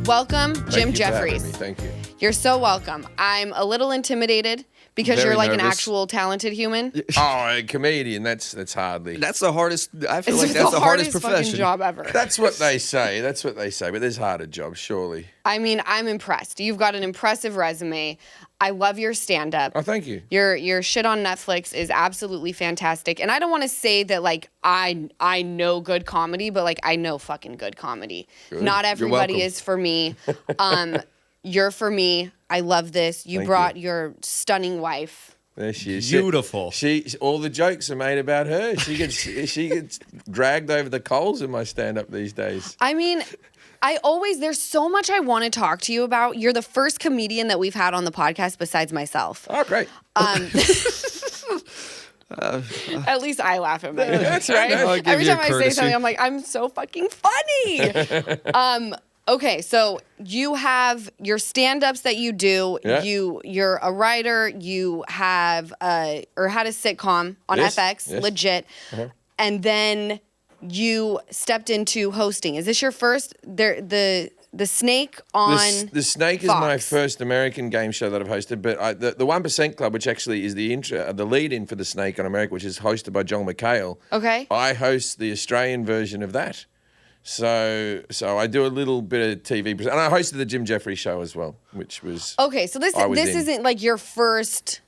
Welcome, Jim Jefferies. Thank you. You're so welcome. I'm a little intimidated because Very you're like nervous. an actual talented human. Oh, a comedian, that's hardly. That's the hardest. I feel It's like that's the hardest fucking profession. job ever. That's what they say. But there's harder jobs, surely. I mean, I'm impressed. You've got an impressive resume. I love your stand-up. Oh, thank you. Your shit on Netflix is absolutely fantastic. And I don't want to say that like I know good comedy, but like I know fucking good comedy. Good. Not everybody welcome. is for me. You're for me. I love this. You Thank brought you. your stunning wife. There she is. Beautiful. She all the jokes are made about her. She gets dragged over the coals in my stand-up these days. I mean, there's so much I want to talk to you about. You're the first comedian that we've had on the podcast besides myself. Oh, great. At least I laugh at my jokes, right? I'll give Every you a time I say courtesy. something, I'm like, I'm so fucking funny. Okay, so you have your stand-ups that you do. Yeah. You're a writer. You have or had a sitcom on Yes, FX, yes. legit, and then you stepped into hosting. Is this your first? The Snake on The Snake is Fox. my first American game show that I've hosted, but the 1% Club, which actually is the lead-in for The Snake on America, which is hosted by John McHale. Okay. I host the Australian version of that. So I do a little bit of TV, and I hosted the Jim Jefferies show as well, which was Okay, so this I was in. isn't like your first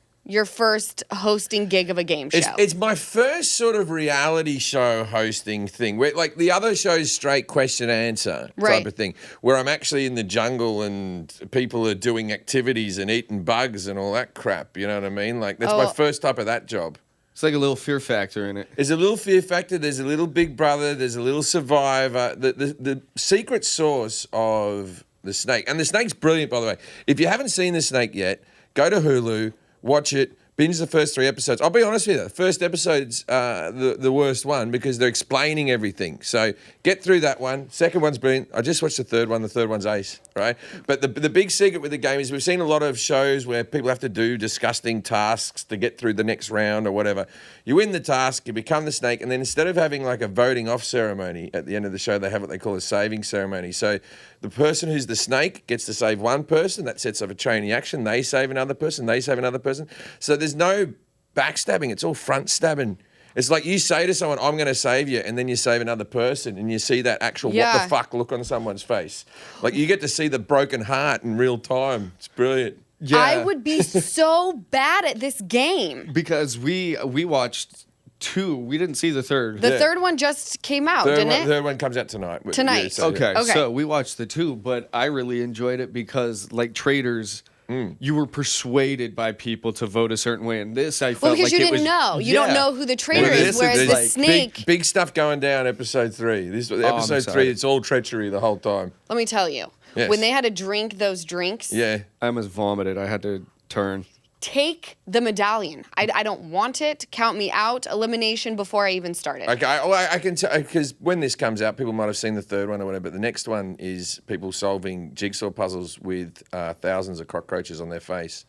hosting gig of a game show. It's my first sort of reality show hosting thing, where like the other show's straight question answer Right. type of thing, where I'm actually in the jungle and people are doing activities and eating bugs and all that crap. You know what I mean? Like that's my first type of that job. It's like a little fear factor in it. There's a little fear factor. There's a little Big Brother. There's a little Survivor. The secret sauce of The Snake, and The Snake's brilliant, by the way. If you haven't seen The Snake yet, go to Hulu, watch it, binge the first 3 episodes. I'll be honest with you, the first episode's the worst one because they're explaining everything. So get through that one. Second one's brilliant. I just watched the third one. The third one's ace, right? But the big secret with the game is we've seen a lot of shows where people have to do disgusting tasks to get through the next round or whatever. You win the task, you become the snake, and then instead of having like a voting off ceremony at the end of the show, they have what they call a saving ceremony. So the person who's the snake gets to save one person. That sets up a chain action. They save another person. They save another person. So there's no backstabbing. It's all front stabbing. It's like you say to someone, I'm going to save you, and then you save another person, and you see that actual what the fuck look on someone's face. Like you get to see the broken heart in real time. It's brilliant. Yeah, I would be so bad at this game. because we watched 2. We didn't see the third. The third one just came out, didn't it? Third one comes out tonight. Tonight. Yeah, so- Okay, Okay. so we watched the 2, but I really enjoyed it because, like Traitors, you were persuaded by people to vote a certain way. And this, I felt Well, because like you it was, didn't know. You don't know who the traitor Well, is, this whereas is the like snake... Big stuff going down, episode 3. This I'm episode sorry. 3, it's all treachery the whole time. Let me tell you. Yes. When they had to drink those drinks, Yeah. I almost vomited. I had to turn. take the medallion. I don't want it. Count me out. Elimination before I even started. Okay, I can tell, because when this comes out, people might have seen the third one or whatever, but the next one is people solving jigsaw puzzles with thousands of cockroaches on their face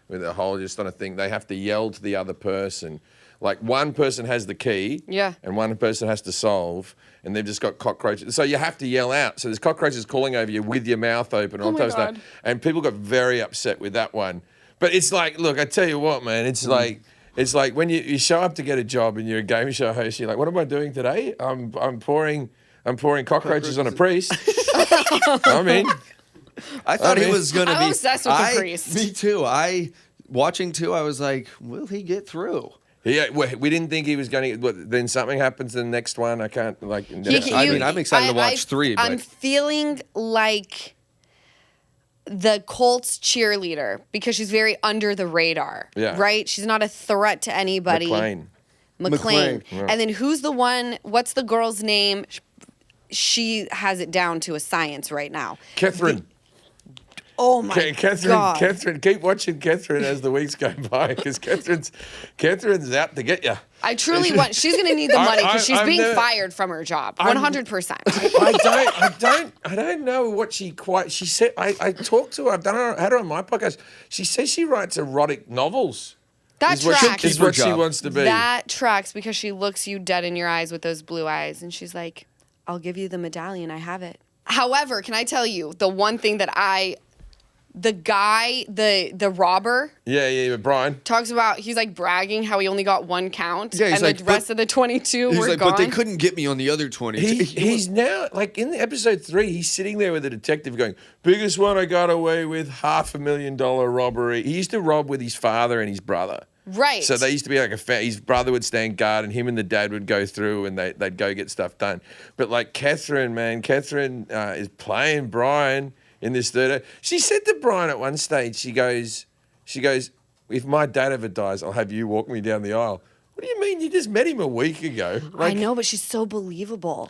with a hole just on a thing. They have to yell to the other person. Like one person has the key, and one person has to solve, and they've just got cockroaches. So you have to yell out. So there's cockroaches calling over you with your mouth open. Oh my types of God. stuff. And people got very upset with that one. But it's like, look, I tell you what, man, it's like when you show up to get a job and you're a game show host, you're like, what am I doing today? I'm pouring cockroaches on a priest. I mean, I thought he was going to be... I'm obsessed with the priest. Me too. Watching 2, I was like, will he get through? yeah, we didn't think he was going to. Then something happens in the next one. I can't like. I'm excited to watch 3. But I'm feeling like the Colts cheerleader because she's very under the radar. Yeah. Right? She's not a threat to anybody. McLean. Yeah. And then who's the one? What's the girl's name? She has it down to a science right now. Catherine. Oh my God. Catherine, keep watching Catherine as the weeks go by because Catherine's out to get you. I truly want. She's going to need the money because she's I've being never- fired from her job. 100%. I don't know what she said. I talked to her. I had her on my podcast. She says she writes erotic novels. That is what tracks. is what she job. wants to be. That tracks because she looks you dead in your eyes with those blue eyes, and she's like, "I'll give you the medallion. I have it. However, can I tell you the one thing that the guy, the robber, Yeah, Brian. talks about, he's like bragging how he only got one count, Yeah, he's and like, the rest of the 22 He's were like, gone. but they couldn't get me on the other 20. He's now, like in the episode 3, he's sitting there with a detective going, biggest one I got away with, $500,000 robbery. He used to rob with his father and his brother. Right. So they used to be like his brother would stand guard and him and the dad would go through and they'd go get stuff done. But like Catherine is playing Brian in this third. She said to Brian at one stage, she goes, if my dad ever dies, I'll have you walk me down the aisle. What do you mean? You just met him a week ago. I know, but she's so believable.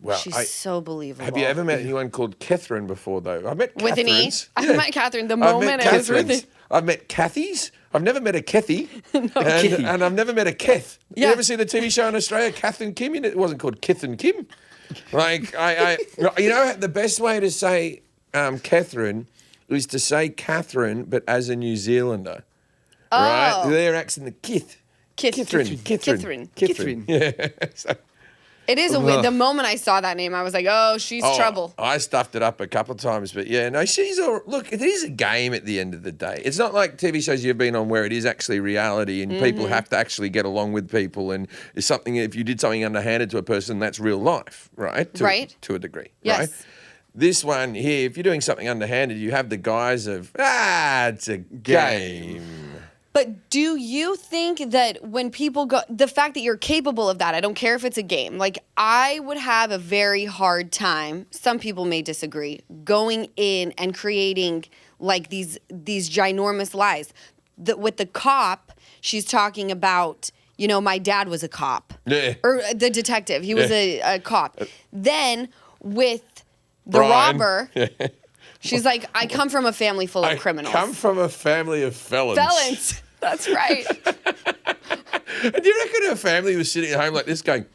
Well, She's so believable. Have you ever met anyone called Catherine before, though? I met With an E? Catherines. I met Catherine the I've met moment I was with Catherines. it. I've met Cathys. I've never met a Kethy. Kitty. And I've never met a Keth. Yeah. You ever see the TV show in Australia, Kath and Kim? It wasn't called Kith and Kim. Like, you know, the best way to say Catherine is to say Catherine, but as a New Zealander. Right? Their accent, the Kith. Catherine. Yeah. So, It is a weird. The moment I saw that name, I was like, "Oh, she's trouble." I stuffed it up a couple of times, but yeah, no, she's all. Look, it is a game at the end of the day. It's not like TV shows you've been on where it is actually reality and people have to actually get along with people, and it's something. If you did something underhanded to a person, that's real life, right? To a degree, Yes. right? This one here, if you're doing something underhanded, you have the guise of it's a game. But do you think that when people go, the fact that you're capable of that, I don't care if it's a game, like I would have a very hard time, some people may disagree, going in and creating like these ginormous lies. With the cop, she's talking about, you know, my dad was a cop. Yeah. Or the detective, he was a cop. Then with the Brian. robber, she's like, I come from a family full of criminals. Come from a family of felons. Felons. That's right. And do you reckon her family was sitting at home like this going,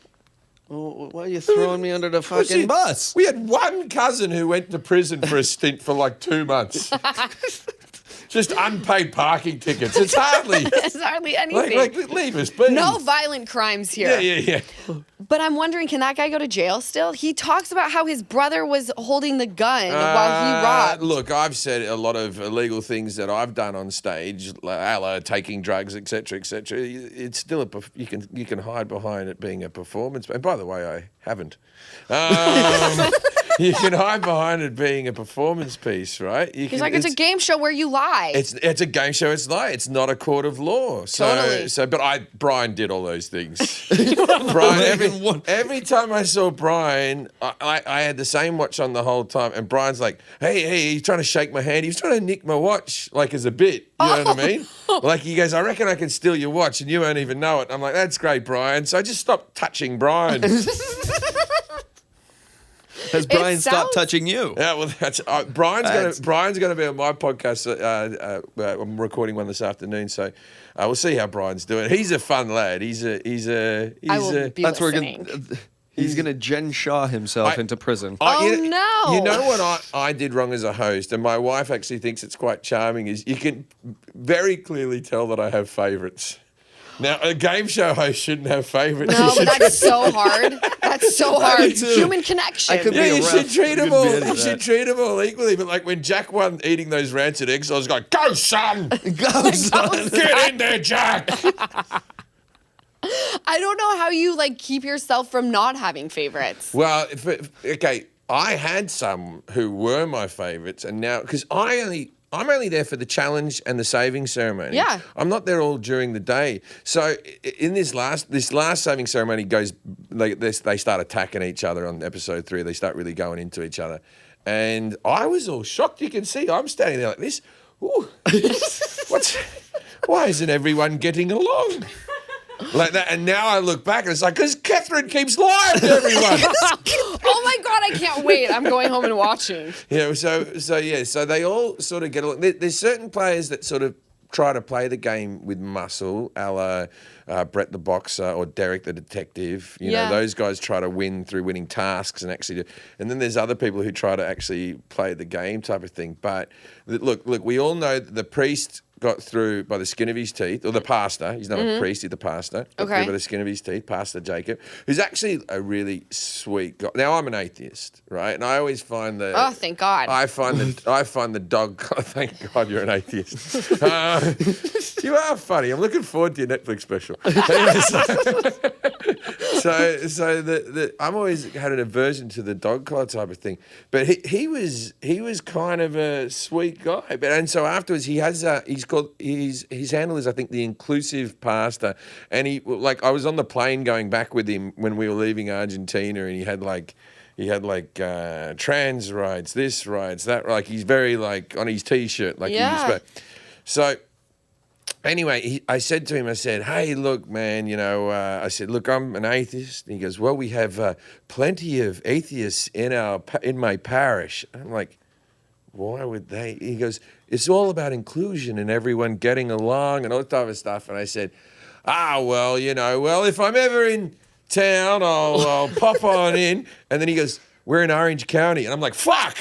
Why are you throwing me under the fucking bus? We had one cousin who went to prison for a stint for like 2 months. Just unpaid parking tickets. It's hardly... It's hardly anything. Like, leave us be. No violent crimes here. Yeah. But I'm wondering, can that guy go to jail still? He talks about how his brother was holding the gun while he robbed. Look, I've said a lot of illegal things that I've done on stage, like taking drugs, etc., etc. It's still you can hide behind it being a performance. And by the way, I haven't. You can hide behind it being a performance piece, right? He's like, it's a game show where you lie. It's a game show. It's lie. It's not a court of law. Totally. But Brian did all those things. Brian, every time I saw Brian, I had the same watch on the whole time. And Brian's like, hey, he's trying to shake my hand. He was trying to nick my watch, like as a bit. You know what I mean? Like he goes, I reckon I can steal your watch, and you won't even know it. I'm like, that's great, Brian. So I just stopped touching Brian. Has Brian stopped touching you? Yeah, well, that's Brian's going to be on my podcast. I'm recording one this afternoon, so we'll see how Brian's doing. He's a fun lad. He's a. I will be That's where listening. he's going to Jen Shaw himself into prison. No. You know what I did wrong as a host, and my wife actually thinks it's quite charming, is you can very clearly tell that I have favourites. Now, a game show host shouldn't have favourites. No, but that's so hard. That's so hard. Human connection. I could be Yeah, a you ref. should treat them You all. could be You should treat them all equally. But like when Jack won eating those rancid eggs, I was going, "Go, son! Go, son. Get in there, Jack!" I don't know how you like keep yourself from not having favorites. Well, okay, I had some who were my favourites, and now because I'm only there for the challenge and the saving ceremony. Yeah. I'm not there all during the day. So in this last saving ceremony goes, they start attacking each other on episode 3. They start really going into each other. And I was all shocked. You can see I'm standing there like this. Ooh, why isn't everyone getting along? Like that, and now I look back and it's like, because Catherine keeps lying to everyone. Oh my God, I can't wait. I'm going home and watching. Yeah, so they all sort of get along. There's certain players that sort of try to play the game with muscle, a la Brett the boxer or Derek the detective. You know, those guys try to win through winning tasks and actually do. And then there's other people who try to actually play the game type of thing. But look, we all know that the priest got through by the skin of his teeth, or the pastor. He's not a priest, he's the pastor. Got Okay. through by the skin of his teeth, Pastor Jacob, who's actually a really sweet guy. Now, I'm an atheist, right? And I always find that... Oh, thank God. I find the dog... Thank God you're an atheist. You are funny. I'm looking forward to your Netflix special. So I'm always had an aversion to the dog collar type of thing, but he was kind of a sweet guy. And so afterwards he has his handle is, I think, the inclusive pastor, and I was on the plane going back with him when we were leaving Argentina, and he had trans rights, this rights, that, like he's very like on his t-shirt, like Yeah. so. Anyway, I said to him, hey, look, man, I said, look, I'm an atheist. And he goes, well, we have plenty of atheists in my parish. I'm like, why would they? He goes, it's all about inclusion and everyone getting along and all that type of stuff. And I said, well, if I'm ever in town, I'll pop on in. And then he goes, we're in Orange County. And I'm like, fuck.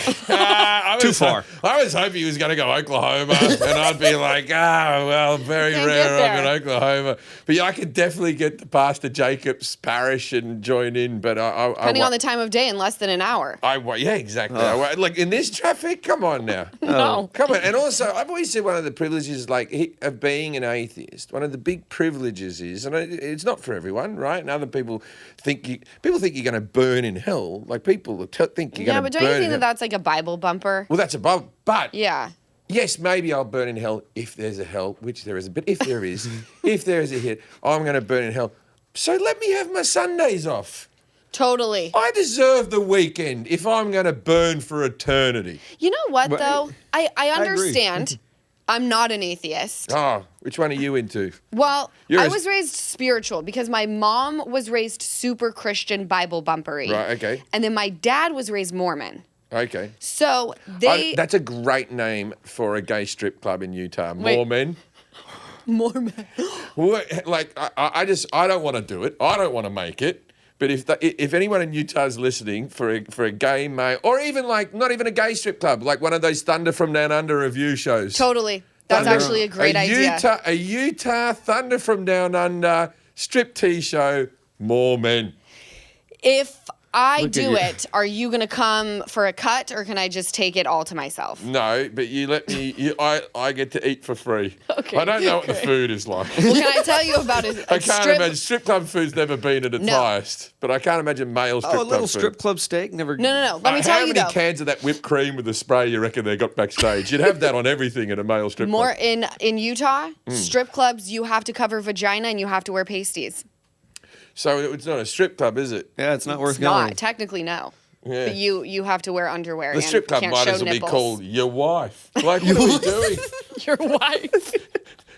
Too far. I was hoping he was going to go Oklahoma. And I'd be like, very Can't rare get I'm in there. Oklahoma. But yeah, I could definitely get to Pastor Jacob's parish and join in. But Depending on the time of day, in less than an hour. yeah, exactly. Like in this traffic, come on now. No. Come on. And also, I've always said one of the privileges of being an atheist, one of the big privileges is, and it's not for everyone, right? And other people think you're going to burn in hell. Like people think you're going to burn in hell. Yeah, but don't you think that that's like a Bible bumper? Well, that's above. But Yeah. yes, maybe I'll burn in hell if there's a hell, which there isn't. But if there is, if there is a hit, I'm going to burn in hell. So let me have my Sundays off. Totally. I deserve the weekend if I'm going to burn for eternity. You know what, But- though? I agree. understand. I'm not an atheist. Oh, which one are you into? Well, You're I a- was raised spiritual because my mom was raised super Christian Bible bumpery. Right, okay. And then my dad was raised Mormon. Okay. So they... That's a great name for a gay strip club in Utah. Wait. Mormon. Mormon. Like, I don't want to do it. I don't want to make it. But if anyone in Utah is listening for a gay male, or even like not even a gay strip club, like one of those Thunder from Down Under review shows. Totally. That's actually a great idea. A Utah Thunder from Down Under striptease show, more men. If I Look at do you. it, are you going to come for a cut or can I just take it all to myself? No, but you let me. I get to eat for free. Okay, I don't know what the food is like. Well, can I tell you about it? I can't imagine strip club food's never been at its No. highest, but I can't imagine male strip Oh, a club little food. strip club steak never. No. Let me How tell you many though. cans of that whipped cream with the spray you reckon they got backstage? You'd have that on everything at a male strip More club. in Utah, strip clubs, you have to cover vagina and you have to wear pasties. So it's not a strip club, is it? Yeah, it's not worth It's going. not technically no. Yeah. But you have to wear underwear. The and strip club can't might show as well be nipples. called your wife. Like, what are we doing? Your wife.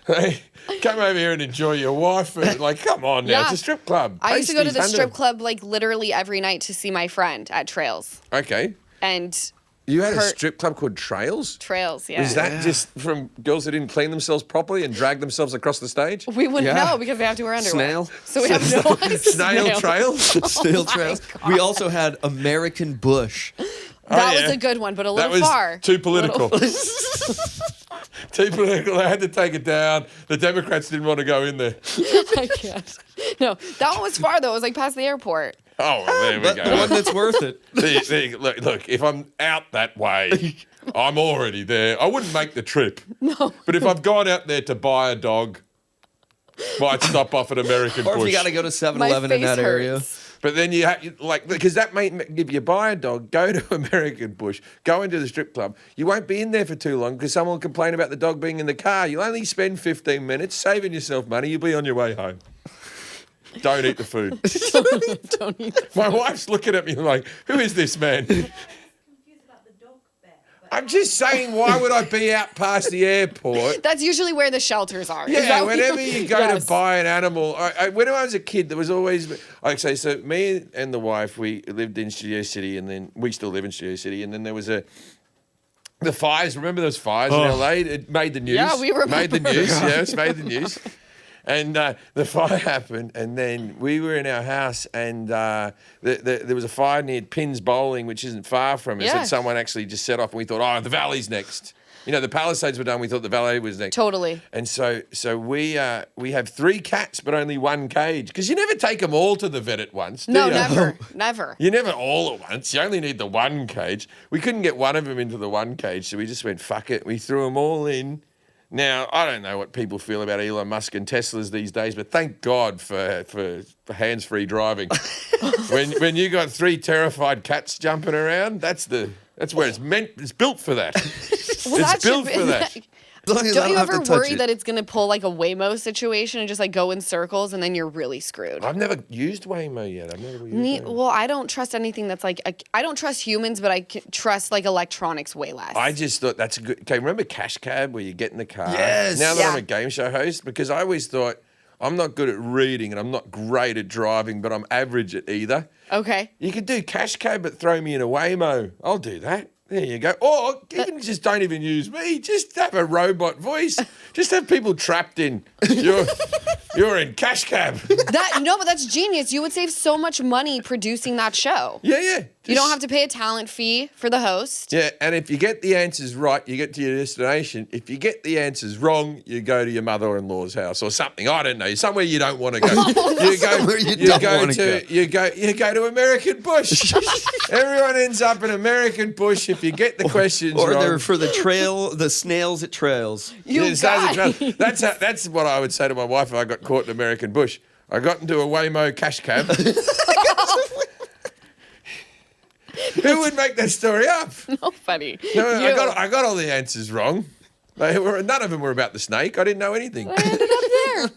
Hey, come over here and enjoy your wife food. Like, come on now, Yeah. it's a strip club. I used to go to Pasties the strip under- club like literally every night to see my friend at Trails. Okay. And You had a Her- strip club called Trails? Trails, yeah. Was that just from girls that didn't clean themselves properly and drag themselves across the stage? We wouldn't Yeah. know because they have to wear underwear. Snail? So we have no idea. Snail Trails? Steel my trails. God. We also had American Bush. That yeah. was a good one, but a That little was far. too political. Too political. They had to take it down. The Democrats didn't want to go in there. I can't. No, that one was far though. It was like past the airport. Oh, well, there we But the one go. that's worth it. Look, if I'm out that way, I'm already there. I wouldn't make the trip. No. But if I've gone out there to buy a dog, might stop off at American Or if Bush. you got to go to My 7-Eleven in face that area. hurts. But then because that may, if you buy a dog, go to American Bush, go into the strip club. You won't be in there for too long because someone will complain about the dog being in the car. You'll only spend 15 minutes saving yourself money. You'll be on your way home. Don't eat the food. Don't eat the My wife's looking at me like, who is this man? Confused about the dog bit. But I'm just saying, why would I be out past the airport? That's usually where the shelters are. Is Yeah, that what whenever you go Yes. to buy an animal. When I was a kid, there was always, like, so me and the wife, we lived in Studio City, and then we still live in Studio City, and then there was the fires. Remember those fires in LA? It made the news. Yeah, we remember. Made the news. Yes, made the news. And the fire happened, and then we were in our house, and there was a fire near Pins Bowling, which isn't far from us, Yeah. and someone actually just set off, and we thought, oh, the Valley's next. the Palisades were done. We thought the valet was next. Totally. And so we have 3 cats, but only 1 cage because you never take them all to the vet at once. Do No, you? never. You never all at once. You only need the 1 cage. We couldn't get one of them into the 1 cage, so we just went fuck it. We threw them all in. Now, I don't know what people feel about Elon Musk and Teslas these days, but thank God for hands-free driving. when you got 3 terrified cats jumping around, that's where it's built for that. Well, it's built for that. As long as I Don't you have to ever touch worry it. that it's going to pull like a Waymo situation and just like go in circles and then you're really screwed? I've never used Waymo yet. I've never used Waymo. Well, I don't trust anything that's like, I don't trust humans, but I trust like electronics way less. I just thought that's a good. Okay, remember Cash Cab where you get in the car? Yes. Now that Yeah. I'm a game show host, because I always thought I'm not good at reading and I'm not great at driving, but I'm average at either. Okay. You could do Cash Cab, but throw me in a Waymo. I'll do that. There you go. Or even just don't even use me. Just have a robot voice. Just have people trapped in. You're in Cash Cab. But that's genius. You would save so much money producing that show. Yeah. You don't have to pay a talent fee for the host. Yeah, and if you get the answers right, you get to your destination. If you get the answers wrong, you go to your mother-in-law's house or something. I don't know, somewhere you don't want to go. Somewhere you don't wanna go. You go to American Bush. Everyone ends up in American Bush if you get the questions Or wrong. they're for the snails it trails. That's what I would say to my wife if I got caught in American Bush. I got into a Waymo Cash Cab. Who would make that story up? Nobody. No, You. I got all the answers wrong. None of them were about the snake. I didn't know anything. I ended up there.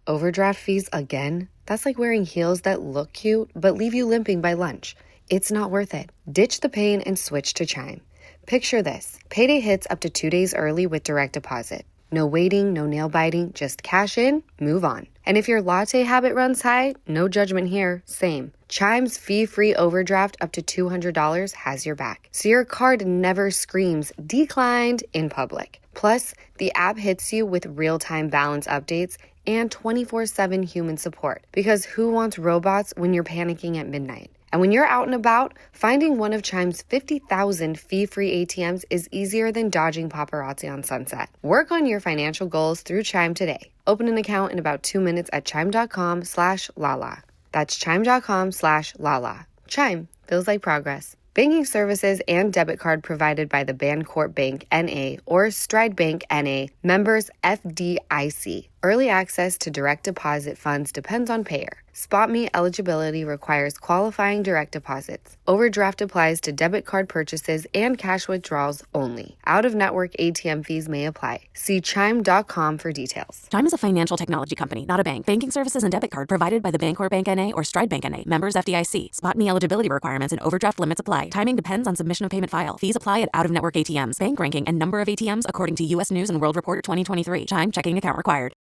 Overdraft fees again? That's like wearing heels that look cute but leave you limping by lunch. It's not worth it. Ditch the pain and switch to Chime. Picture this. Payday hits up to 2 days early with direct deposit. No waiting, no nail biting, just cash in, move on. And if your latte habit runs high, no judgment here, same. Chime's fee-free overdraft up to $200 has your back, so your card never screams declined in public. Plus, the app hits you with real-time balance updates and 24/7 human support, because who wants robots when you're panicking at midnight? And when you're out and about, finding one of Chime's 50,000 fee-free ATMs is easier than dodging paparazzi on Sunset. Work on your financial goals through Chime today. Open an account in about 2 minutes at chime.com/Lala. That's chime.com/Lala. Chime feels like progress. Banking services and debit card provided by the Bancorp Bank N.A. or Stride Bank N.A. Members FDIC. Early access to direct deposit funds depends on payer. SpotMe eligibility requires qualifying direct deposits. Overdraft applies to debit card purchases and cash withdrawals only. Out-of-network ATM fees may apply. See chime.com for details. Chime is a financial technology company, not a bank. Banking services and debit card provided by the Bancorp Bank N.A. or Stride Bank N.A. Members FDIC. SpotMe eligibility requirements and overdraft limits apply. Timing depends on submission of payment file. Fees apply at out-of-network ATMs. Bank ranking and number of ATMs according to U.S. News and World Report 2023. Chime checking account required.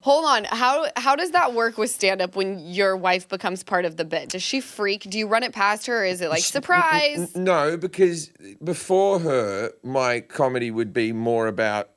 Hold on. How does that work with stand-up when your wife becomes part of the bit? Does she freak? Do you run it past her? Or is it like, surprise? No, because before her, my comedy would be more about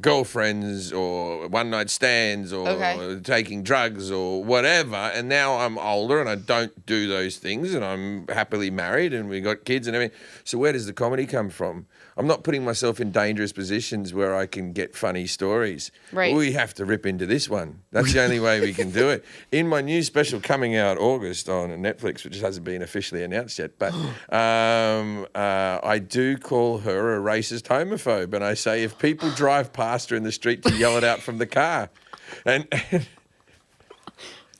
girlfriends or one-night stands or taking drugs or whatever. And now I'm older and I don't do those things and I'm happily married and we got kids and everything. So where does the comedy come from? I'm not putting myself in dangerous positions where I can get funny stories. Right. We have to rip into this one. That's the only way we can do it. In my new special coming out August on Netflix, which hasn't been officially announced yet, but I do call her a racist homophobe. And I say if people drive past her in the street to yell it out from the car. And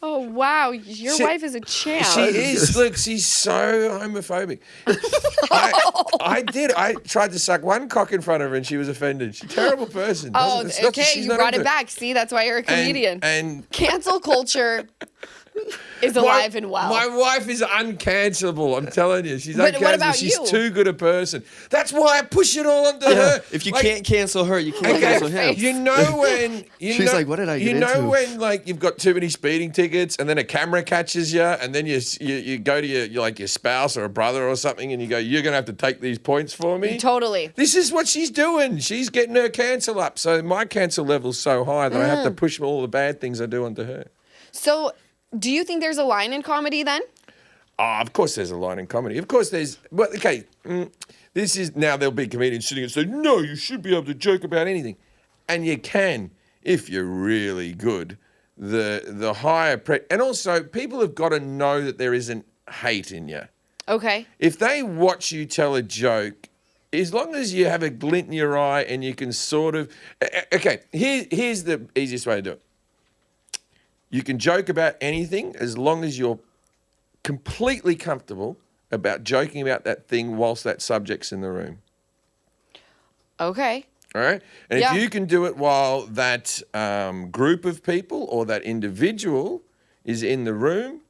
Oh, wow. Your wife is a champ. she is. Look, she's so homophobic. I tried to suck one cock in front of her and she was offended. She's a terrible person. Oh, It's not- okay. she's You not brought into it back. See, that's why you're a comedian. And Cancel culture is alive and well. My wife is uncancelable, I'm telling you. She's But uncancelable. what about She's you? too good a person. That's why I push it all onto her. If you Like, can't cancel her, you can't cancel him. You know when She's like, what did I get You know into? when like you've got too many speeding tickets and then a camera catches you and then you go to your spouse or a brother or something and you go, you're gonna have to take these points for me. Totally. This is what she's doing. She's getting her cancel up. So my cancel level's so high that I have to push all the bad things I do onto her. So, do you think there's a line in comedy then? Oh, of course there's a line in comedy. Of course there's... Well, okay, This is now there'll be comedians sitting and say, no, you should be able to joke about anything. And you can if you're really good. The higher and also people have got to know that there isn't hate in you. Okay. If they watch you tell a joke, as long as you have a glint in your eye and you can sort of okay, here's the easiest way to do it. You can joke about anything as long as you're completely comfortable about joking about that thing whilst that subject's in the room. Okay. All right? And Yeah. if you can do it while that group of people or that individual is in the room,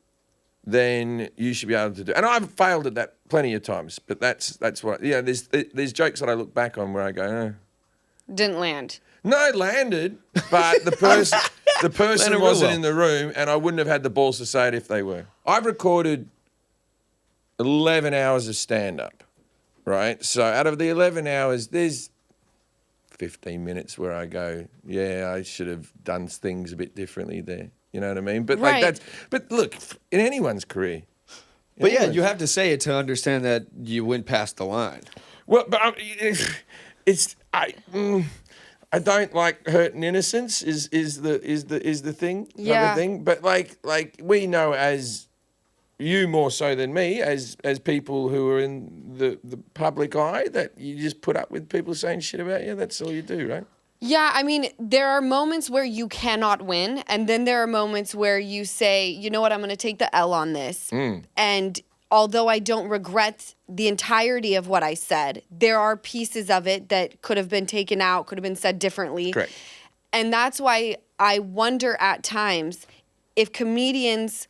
then you should be able to do it. And I've failed at that plenty of times, but that's what, there's jokes that I look back on where I go, Didn't land. no, it landed, but the person real wasn't well. in the room, and I wouldn't have had the balls to say it if they were. I've recorded 11 hours of stand-up, right? So out of the 11 hours, there's 15 minutes where I go, yeah, I should have done things a bit differently there. You know what I mean? But Right. but look, in anyone's career. But yeah, you have to say it to understand that you went past the line. Well, but I don't like hurting innocence is the thing. type of Yeah. thing. But like we know as you more so than me as people who are in the public eye that you just put up with people saying shit about you. That's all you do, right? Yeah, I mean, there are moments where you cannot win, and then there are moments where you say, you know what, I'm going to take the L on this. And although I don't regret the entirety of what I said, there are pieces of it that could have been taken out, could have been said differently. Correct. And that's why I wonder at times if comedians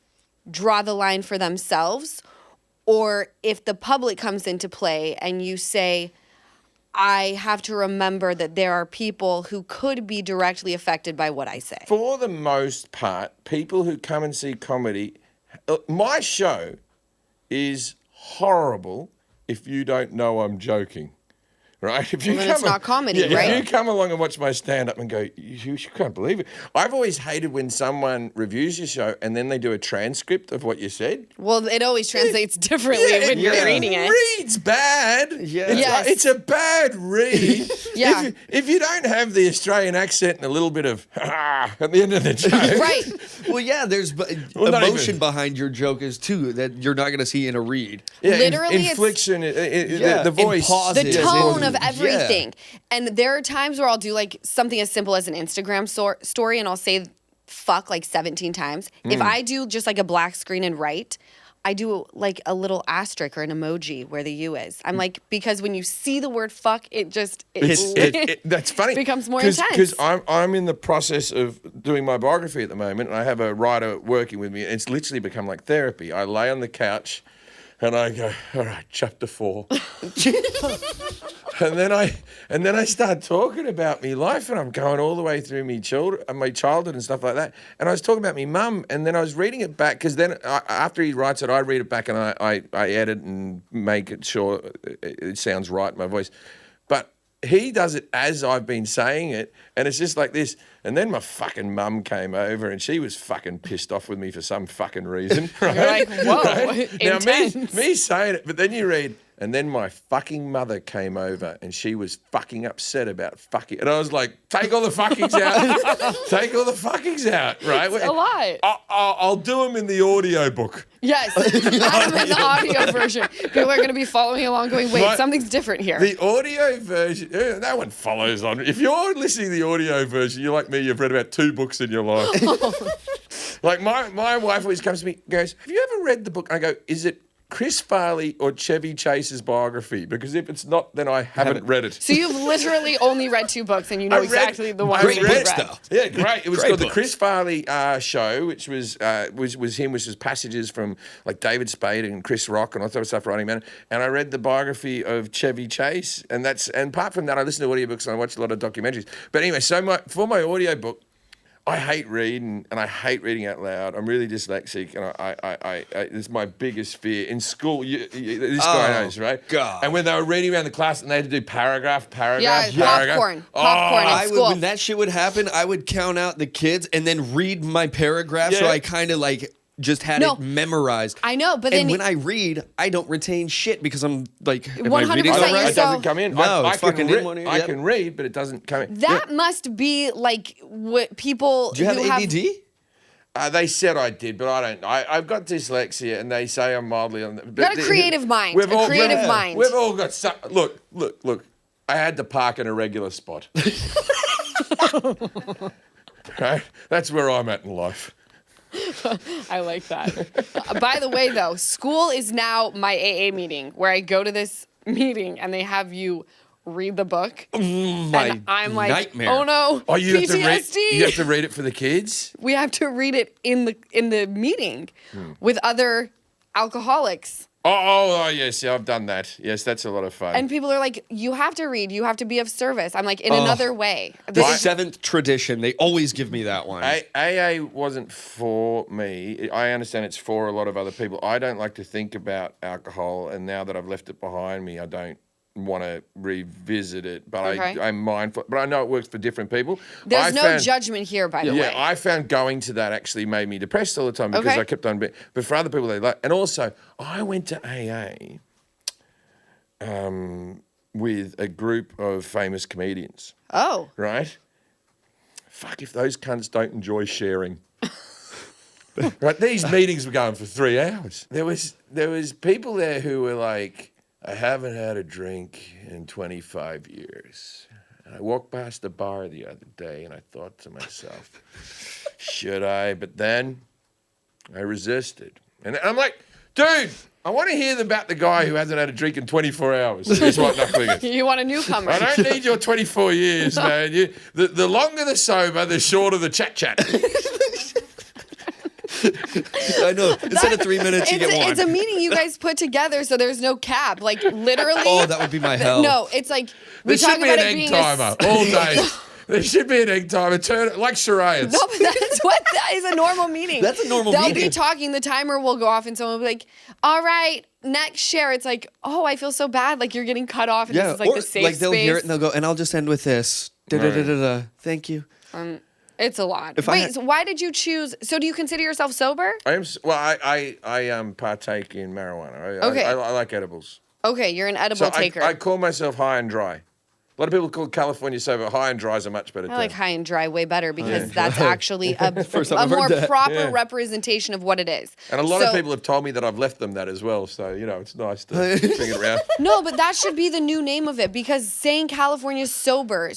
draw the line for themselves or if the public comes into play and you say, I have to remember that there are people who could be directly affected by what I say. For the most part, people who come and see comedy, my show is horrible if you don't know I'm joking. Right? If you Well, then it's not comedy, right? If you come along and watch my stand-up and go, you can't believe it. I've always hated when someone reviews your show and then they do a transcript of what you said. Well, it always translates differently when you're reading it. Read's bad. Yeah. Yes. It's a bad read. Yeah. If you don't have the Australian accent and a little bit of at the end of the joke. Right. Well, yeah, there's not emotion even. behind your joke is too that you're not going to see in a read. Yeah, Literally, it's- infliction, Yeah, the voice. in pauses. The Yes, tone yes. of everything. And there are times where I'll do like something as simple as an Instagram story and I'll say fuck like 17 times. If I do just like a black screen and write, I do like a little asterisk or an emoji where the U is. I'm like, because when you see the word fuck, it just That's funny. becomes more Because intense. I'm in the process of doing my biography at the moment, and I have a writer working with me. And it's literally become like therapy. I lay on the couch, and I go, all right, chapter 4. And then I start talking about me life, and I'm going all the way through my childhood and stuff like that. And I was talking about me mum, and then I was reading it back because then after he writes it, I read it back and I edit and make it sure it sounds right in my voice. But he does it as I've been saying it, and it's just like this. And then my fucking mum came over, and she was fucking pissed off with me for some fucking reason. Right? You're like, whoa, Now intense. me saying it, but then you read, and then my fucking mother came over, and she was fucking upset about fucking, and I was like, take all the fuckings out, take all the fuckings out, right? It's a lot. I'll do them in the audio book. Yes, I'm in the audio version. People are going to be following along going, wait, Right. something's different here. The audio version, no one follows on. If you're listening to the audio version, you're like me, you've read about 2 books in your life. Like my wife always comes to me, goes, have you ever read the book? I go, is it Chris Farley or Chevy Chase's biography? Because if it's not, then I haven't read it. So you've literally only read 2 books and you know I read- exactly the one I you read read. stuff. Yeah, great. It was Great called books. the Chris Farley Show, which was him, which was passages from like David Spade and Chris Rock and all that sort of stuff writing about it. And I read the biography of Chevy Chase, and apart from that, I listen to audiobooks and I watch a lot of documentaries. But anyway, for my audiobook, I hate reading, and I hate reading out loud. I'm really dyslexic, and I it's my biggest fear. In school, this guy knows, right? God. And when they were reading around the class, and they had to do paragraph, Yeah, paragraph. popcorn in school. When that shit would happen, I would count out the kids and then read my paragraph so Yeah. I kind of like just had No. it memorized. I know, but and then when I read, I don't retain shit because I'm like, am I 100% reading all you're right? It doesn't come in. No, I it's can fucking read, in one ear, I yep. can read, but it doesn't come in. that must be like what people Do you have who ADD? They said I did, but I don't. I've got dyslexia, and they say I'm mildly on. You got a creative mind. We've all- Creative we've- mind. We've all got. Look. I had to park in a regular spot. Right? That's where I'm at in life. I like that. By the way, though, school is now my AA meeting where I go to this meeting and they have you read the book. And I'm like, nightmare. oh no, Oh, you have to read. PTSD. You have to read it for the kids. We have to read it in the meeting with other alcoholics. Oh, yes, yeah, I've done that. Yes, that's a lot of fun. And people are like, you have to read, you have to be of service. I'm like, in another way. The seventh tradition. They always give me that one. AA wasn't for me. I understand it's for a lot of other people. I don't like to think about alcohol, and now that I've left it behind me, I don't want to revisit it. But Okay. I'm mindful. But I know it works for different people. There's no judgment here, by the way. Yeah, I found going to that actually made me depressed all the time because Okay. I kept on. But for other people, they like. And also, I went to AA with a group of famous comedians. Oh. Right? Fuck if those cunts don't enjoy sharing. Right? These meetings were going for 3 hours. There was people there who were like, I haven't had a drink in 25 years. And I walked past a bar the other day and I thought to myself, should I? But then I resisted. And I'm like, dude, I want to hear about the guy who hasn't had a drink in 24 hours. Here's what knuckling is. You want a newcomer. I don't need your 24 years, man. The longer the sober, the shorter the chat. I know. Instead of 3 minutes, you get one. It's a meeting you guys put together, so there's no cap. Like, literally. Oh, that would be my hell. No, it's like, we There talk should be about an it egg being timer all day. There should be an egg timer. Turn it like charades. No, but that is a normal meeting. That's a normal They'll meeting. be talking, the timer will go off, and someone will be like, all right, next share. It's like, oh, I feel so bad. Like, you're getting cut off, and this is like or the safe like they'll space. hear it and they'll go, and I'll just end with this. Da-da-da-da-da. Thank you. It's a lot. If I Wait, had- so why did you choose? So do you consider yourself sober? I partake in marijuana. Okay. I like edibles. Okay, you're an edible So taker. I call myself high and dry. A lot of people call California sober. High and dry is a much better I term. like high and dry way better because that's actually First time a I've heard more that. proper Yeah. representation of what it is. And a lot of So- people have told me that I've left them that as well. So, it's nice to bring it around. No, but that should be the new name of it because saying California's sober,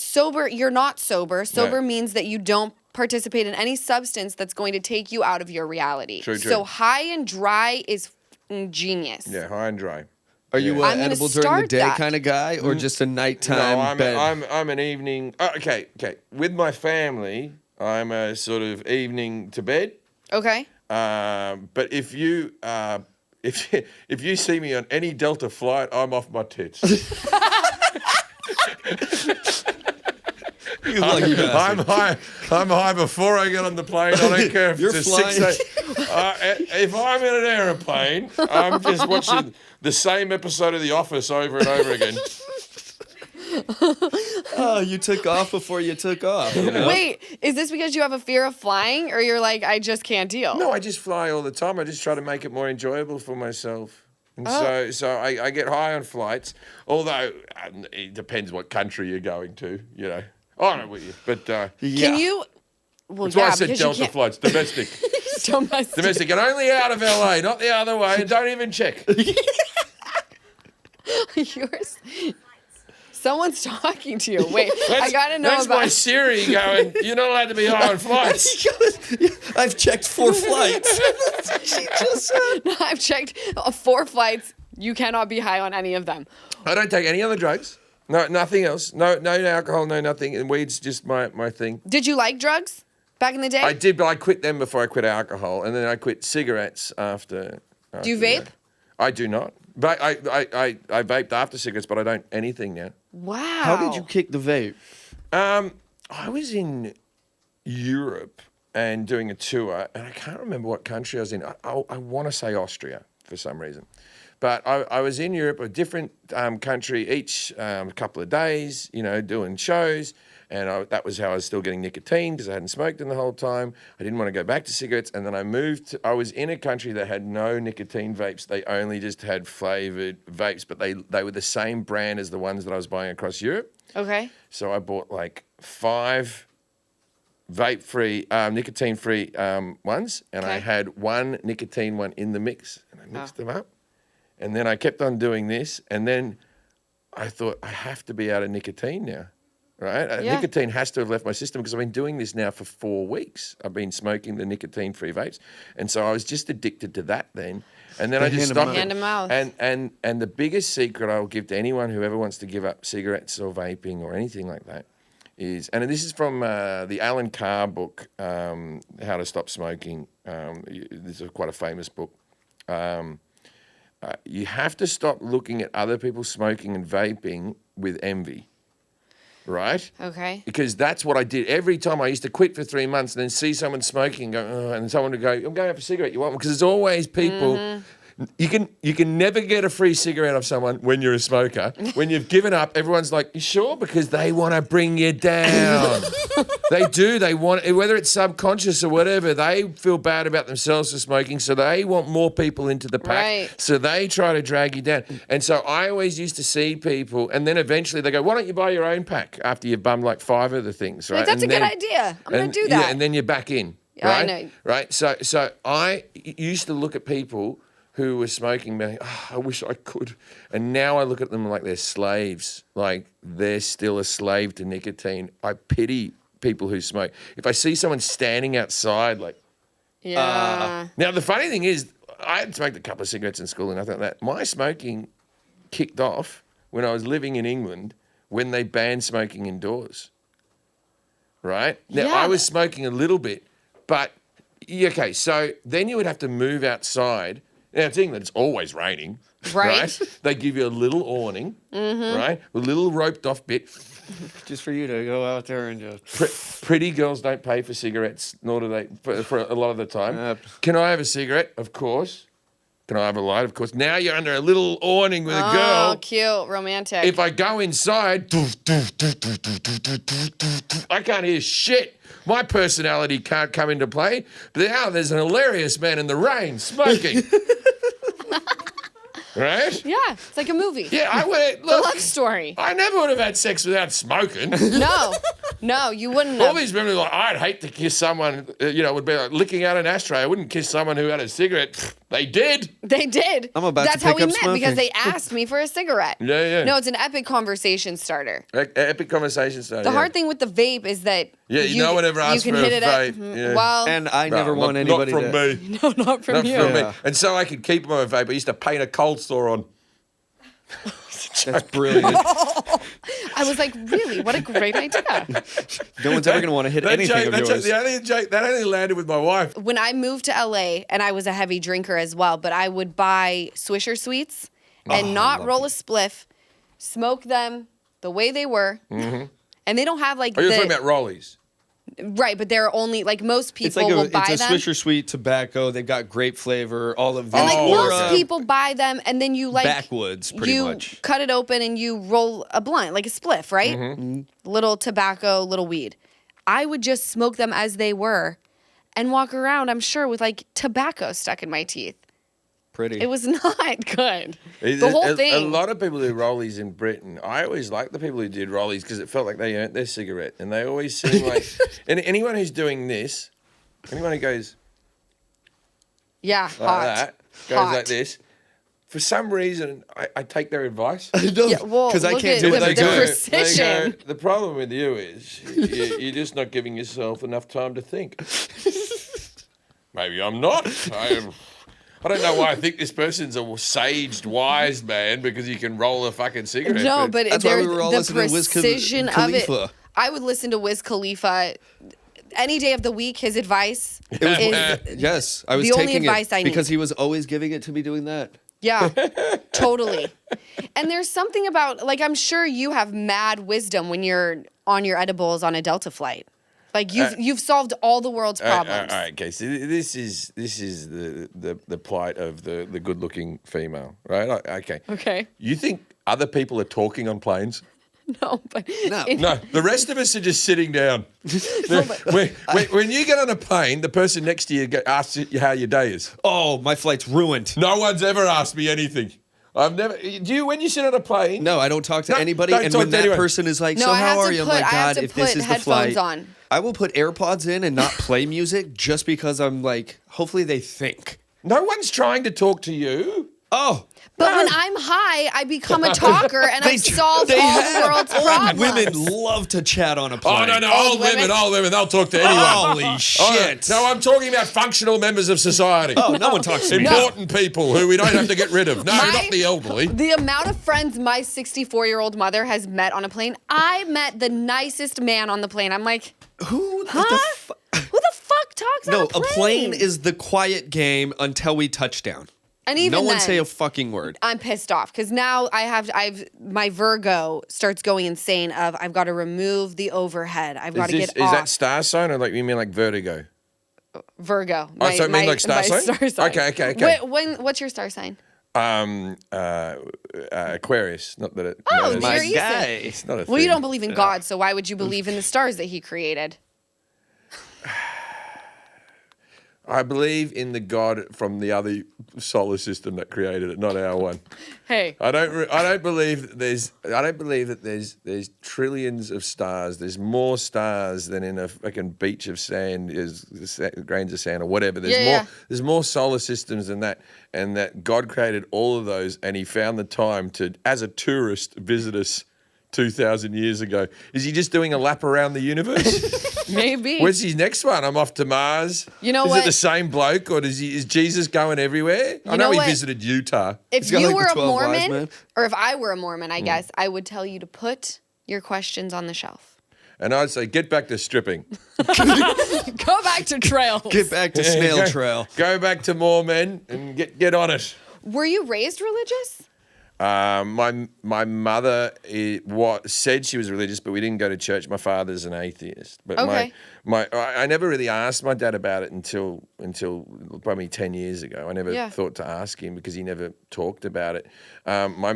you're not sober. Sober No. means that you don't participate in any substance that's going to take you out of your reality. True. So high and dry is genius. Yeah, high and dry. Are you I'm gonna edible during the start day that. kind of guy or just a nighttime No, bed? I'm an evening. Okay. With my family, I'm a sort of evening to bed. Okay. But if you see me on any Delta flight, I'm off my tits. You lucky bastard. I'm high before I get on the plane. I don't care if You're it's a flying. 6 if I'm in an aeroplane, I'm just watching the same episode of The Office over and over again. Oh, you took off before you took off. You know? Wait, is this because you have a fear of flying or you're like, I just can't deal? No, I just fly all the time. I just try to make it more enjoyable for myself. And so I get high on flights, although it depends what country you're going to, I don't know, but Can you? Well, that's why I said because you Delta can't- flights, domestic. Domestic, and only out of LA, not the other way, and don't even check. Yours. Someone's talking to you. Wait, I gotta know That's my about. Siri going, you're not allowed to be high on flights. I've checked 4 flights. That's what she just said. I've checked 4 flights. You cannot be high on any of them. I don't take any other drugs. No, nothing else. No alcohol, no nothing. And weed's just my thing. Did you like drugs back in the day? I did, but I quit them before I quit alcohol. And then I quit cigarettes after. Do you vape? that. I do not. But I vaped after cigarettes, but I don't anything now. Wow. How did you kick the vape? I was in Europe and doing a tour, and I can't remember what country I was in. I want to say Austria for some reason. But I was in Europe, a different country each couple of days, doing shows. and that was how I was still getting nicotine because I hadn't smoked in the whole time. I didn't want to go back to cigarettes, and then I was in a country that had no nicotine vapes. They only just had flavored vapes, but they were the same brand as the ones that I was buying across Europe. Okay. So I bought like 5 vape-free, nicotine-free ones, and I Okay. had one nicotine one in the mix, and I mixed them up. And then I kept on doing this, and then I thought, I have to be out of nicotine now, right? Yeah. Nicotine has to have left my system because I've been doing this now for 4 weeks. I've been smoking the nicotine-free vapes, and so I was just addicted to that then. And then I just stopped it. Hand 'em out. And the biggest secret I'll give to anyone who ever wants to give up cigarettes or vaping or anything like that is, and this is from the Alan Carr book, How to Stop Smoking. This is quite a famous book. You have to stop looking at other people smoking and vaping with envy, right? Okay. Because that's what I did. Every time I used to quit for 3 months and then see someone smoking, go, oh, and someone would go, I'm going out for a cigarette, you want one? Because there's always people. You can never get a free cigarette off someone when you're a smoker. When you've given up, everyone's like, you sure? Because they want to bring you down. They do. They want, whether it's subconscious or whatever, they feel bad about themselves for smoking, so they want more people into the pack. Right. So they try to drag you down. And so I always used to see people, and then eventually they go, why don't you buy your own pack after you've bummed like 5 of the things, right? Like, that's And a good then- idea. I'm going to do that. Yeah, and then you're back in. Yeah, I Right? know. Right? So I used to look at people who were smoking, going, oh, I wish I could. And now I look at them like they're slaves, like they're still a slave to nicotine. I pity people who smoke. If I see someone standing outside, like, Yeah. now the funny thing is, I had smoked a couple of cigarettes in school and nothing like that. My smoking kicked off when I was living in England when they banned smoking indoors. Right? Now, Yeah. I was smoking a little bit, but, okay, so then you would have to move outside. Now, it's England, it's always raining. Right. They give you a little awning, right? A little roped off bit. Just for you to go out there and just. Pretty girls don't pay for cigarettes, nor do they for a lot of the time. Can I have a cigarette? Of course. Can I have a light? Of course. Now you're under a little awning with a Oh, girl. cute. Romantic. If I go inside, I can't hear shit. My personality can't come into play. But now there's an hilarious man in the rain smoking. Right? Yeah, it's like a movie. Yeah, I would. The Look, love story. I never would have had sex without smoking. No, you wouldn't All have. these women are like, I'd hate to kiss someone, would be like licking out an ashtray. I wouldn't kiss someone who had a cigarette. Pfft, they did. They did. I'm about to That's how pick we up met smoking. because they asked me for a cigarette. Yeah. No, it's an epic conversation starter. Epic conversation starter. The hard thing with the vape is that no one ever asked you can for a hit it vape. at, Yeah. Well, And I never want not anybody from to. me. no, not from Not you. from me. Yeah. And so I could keep my vape. I used to paint a cold sore on. That's brilliant. I was like, really? What a great idea. No one's ever going to want to hit anything of yours. The only joke that only landed with my wife. When I moved to LA, and I was a heavy drinker as well, but I would buy Swisher Sweets and not roll a spliff, smoke them the way they were. And they don't have like Are you talking about rollies? Right, but they're only like most people It's like will buy it's a them. Swisher Sweet tobacco. They've got grape flavor, all of these. And like Oh, most okay. people buy them, and then you like Backwoods, pretty you much. cut it open and you roll a blunt, like a spliff, right? Little tobacco, little weed. I would just smoke them as they were, and walk around. I'm sure with like tobacco stuck in my teeth. Pretty. It was not good. The whole thing. A lot of people do rollies in Britain. I always liked the people who did rollies because it felt like they earned their cigarette, and they always seem like. And anyone who's doing this, anyone who goes Yeah, like hot. that, goes Hot. like this. For some reason, I take their advice. Yeah, well, 'Cause I look can't at do what the, they the do. They precision. go, the problem with you is you're just not giving yourself enough time to think. Maybe I'm not. I don't know why I think this person's a saged, wise man because you can roll a fucking cigarette. No, but That's why there's we were all the listening to Wiz precision of it. Khalifa. I would listen to Wiz Khalifa any day of the week. His advice is Yes, I was The only taking advice it I need. because he was always giving it to me doing that. yeah, totally. And there's something about like I'm sure you have mad wisdom when you're on your edibles on a Delta flight. Like you've solved all the world's problems. All right, okay. So this is the plight of the good looking female, right? Okay. Okay. You think other people are talking on planes? No, but No, the rest of us are just sitting down. When you get on a plane, the person next to you asks you how your day is. Oh, my flight's ruined. No one's ever asked me anything. I've never. Do you, when you sit on a plane? No, I don't talk to No, anybody. don't And talk when to that anyone. person is like, No, so I have how to are you? I'm put- like, I have God, to if this put is the flight. headphones on. I will put AirPods in and not play music just because I'm like, hopefully they think. No one's trying to talk to you. Oh, But when I'm high, I become a talker and I solve all the world's problems. women love to chat on a plane. Oh, no, Old old women, they'll talk to anyone. Holy shit. No, I'm talking about functional members of society. Oh, no one talks to me. Important people who we don't have to get rid of. No, My- not the elderly. The amount of friends my 64-year-old mother has met on a plane, I met the nicest man on the plane. I'm like, Who the huh? Who the fuck talks on No, a plane? a plane is the quiet game until we touch down. And even No one then, say a fucking word. I'm pissed off because now I've my Virgo starts going insane of I've got to remove the overhead. I've got to get Is off. that star sign or like you mean like vertigo? Virgo. Oh, so it means like star my sign? star sign. Okay. What's your star sign? Aquarius. Not that it. Oh, matters. you're easy. It's not a Well, you thing. don't believe in God, so why would you believe in the stars that he created? I believe in the God from the other solar system that created it, not our one. Hey. I don't believe that there's trillions of stars. There's more stars than in a fucking beach of sand, grains of sand or whatever. There's more solar systems than that, and that God created all of those, and he found the time to, as a tourist, visit us 2,000 years ago. Is he just doing a lap around the universe? Maybe. Where's his next one? I'm off to Mars. You know is what? it the same bloke, or is Jesus going everywhere? I know know he what? visited Utah. If got you like were the a 12 wise Mormon, men. or if I were a Mormon, I guess, I would tell you to put your questions on the shelf. And I'd say, get back to stripping. Go back to trails. Get back to snail trail. Go back to more men and get on it. Were you raised religious? My mother said she was religious, but we didn't go to church. My father's an atheist. But Okay. I never really asked my dad about it until probably 10 years ago. I never thought to ask him because he never talked about it. My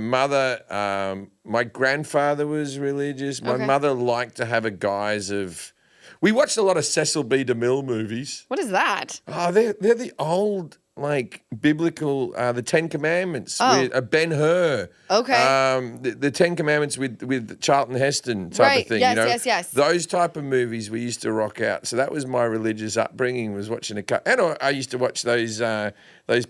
grandfather was religious. My mother liked to have a guise of. We watched a lot of Cecil B. DeMille movies. What is that? Oh, they're the old, like, biblical, the Ten Commandments with Ben Hur. Okay. The Ten Commandments with Charlton Heston type of thing. Yes, you know? yes. Those type of movies we used to rock out. So that was my religious upbringing, was watching and I used to watch those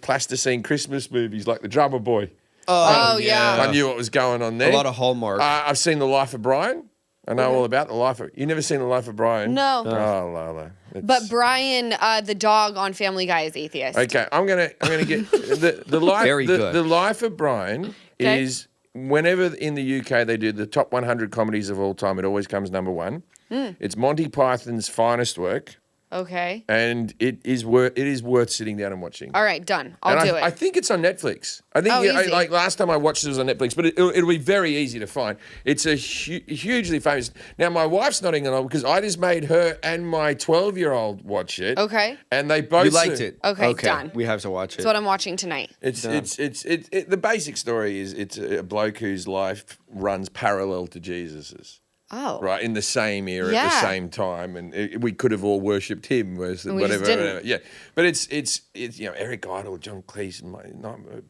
plasticine Christmas movies like The Drummer Boy. Oh, yeah. I knew what was going on there. A lot of Hallmark. I've seen The Life of Brian. I know all about The Life of... You never seen The Life of Brian? No. Oh, Lala. But Brian, the dog on Family Guy, is atheist. Okay, I'm gonna get the life. Very good. The Life of Brian Okay. is whenever in the UK they do the top 100 comedies of all time, it always comes number one. It's Monty Python's finest work, Okay. and it is worth sitting down and watching. All right, done. I'll do it. I think it's on Netflix. I think easy. like last time I watched it was on Netflix, but it'll be very easy to find. It's a hugely famous. Now my wife's nodding along because I just made her and my 12-year-old watch it. Okay. And they both You liked it. Okay, done. We have to watch it. That's what I'm watching tonight. It's the basic story is it's a bloke whose life runs parallel to Jesus's. Oh. Right, in the same era at Yeah. the same time, and we could have all worshipped him, just whatever. didn't. Yeah, but it's Eric Idle, John Cleese,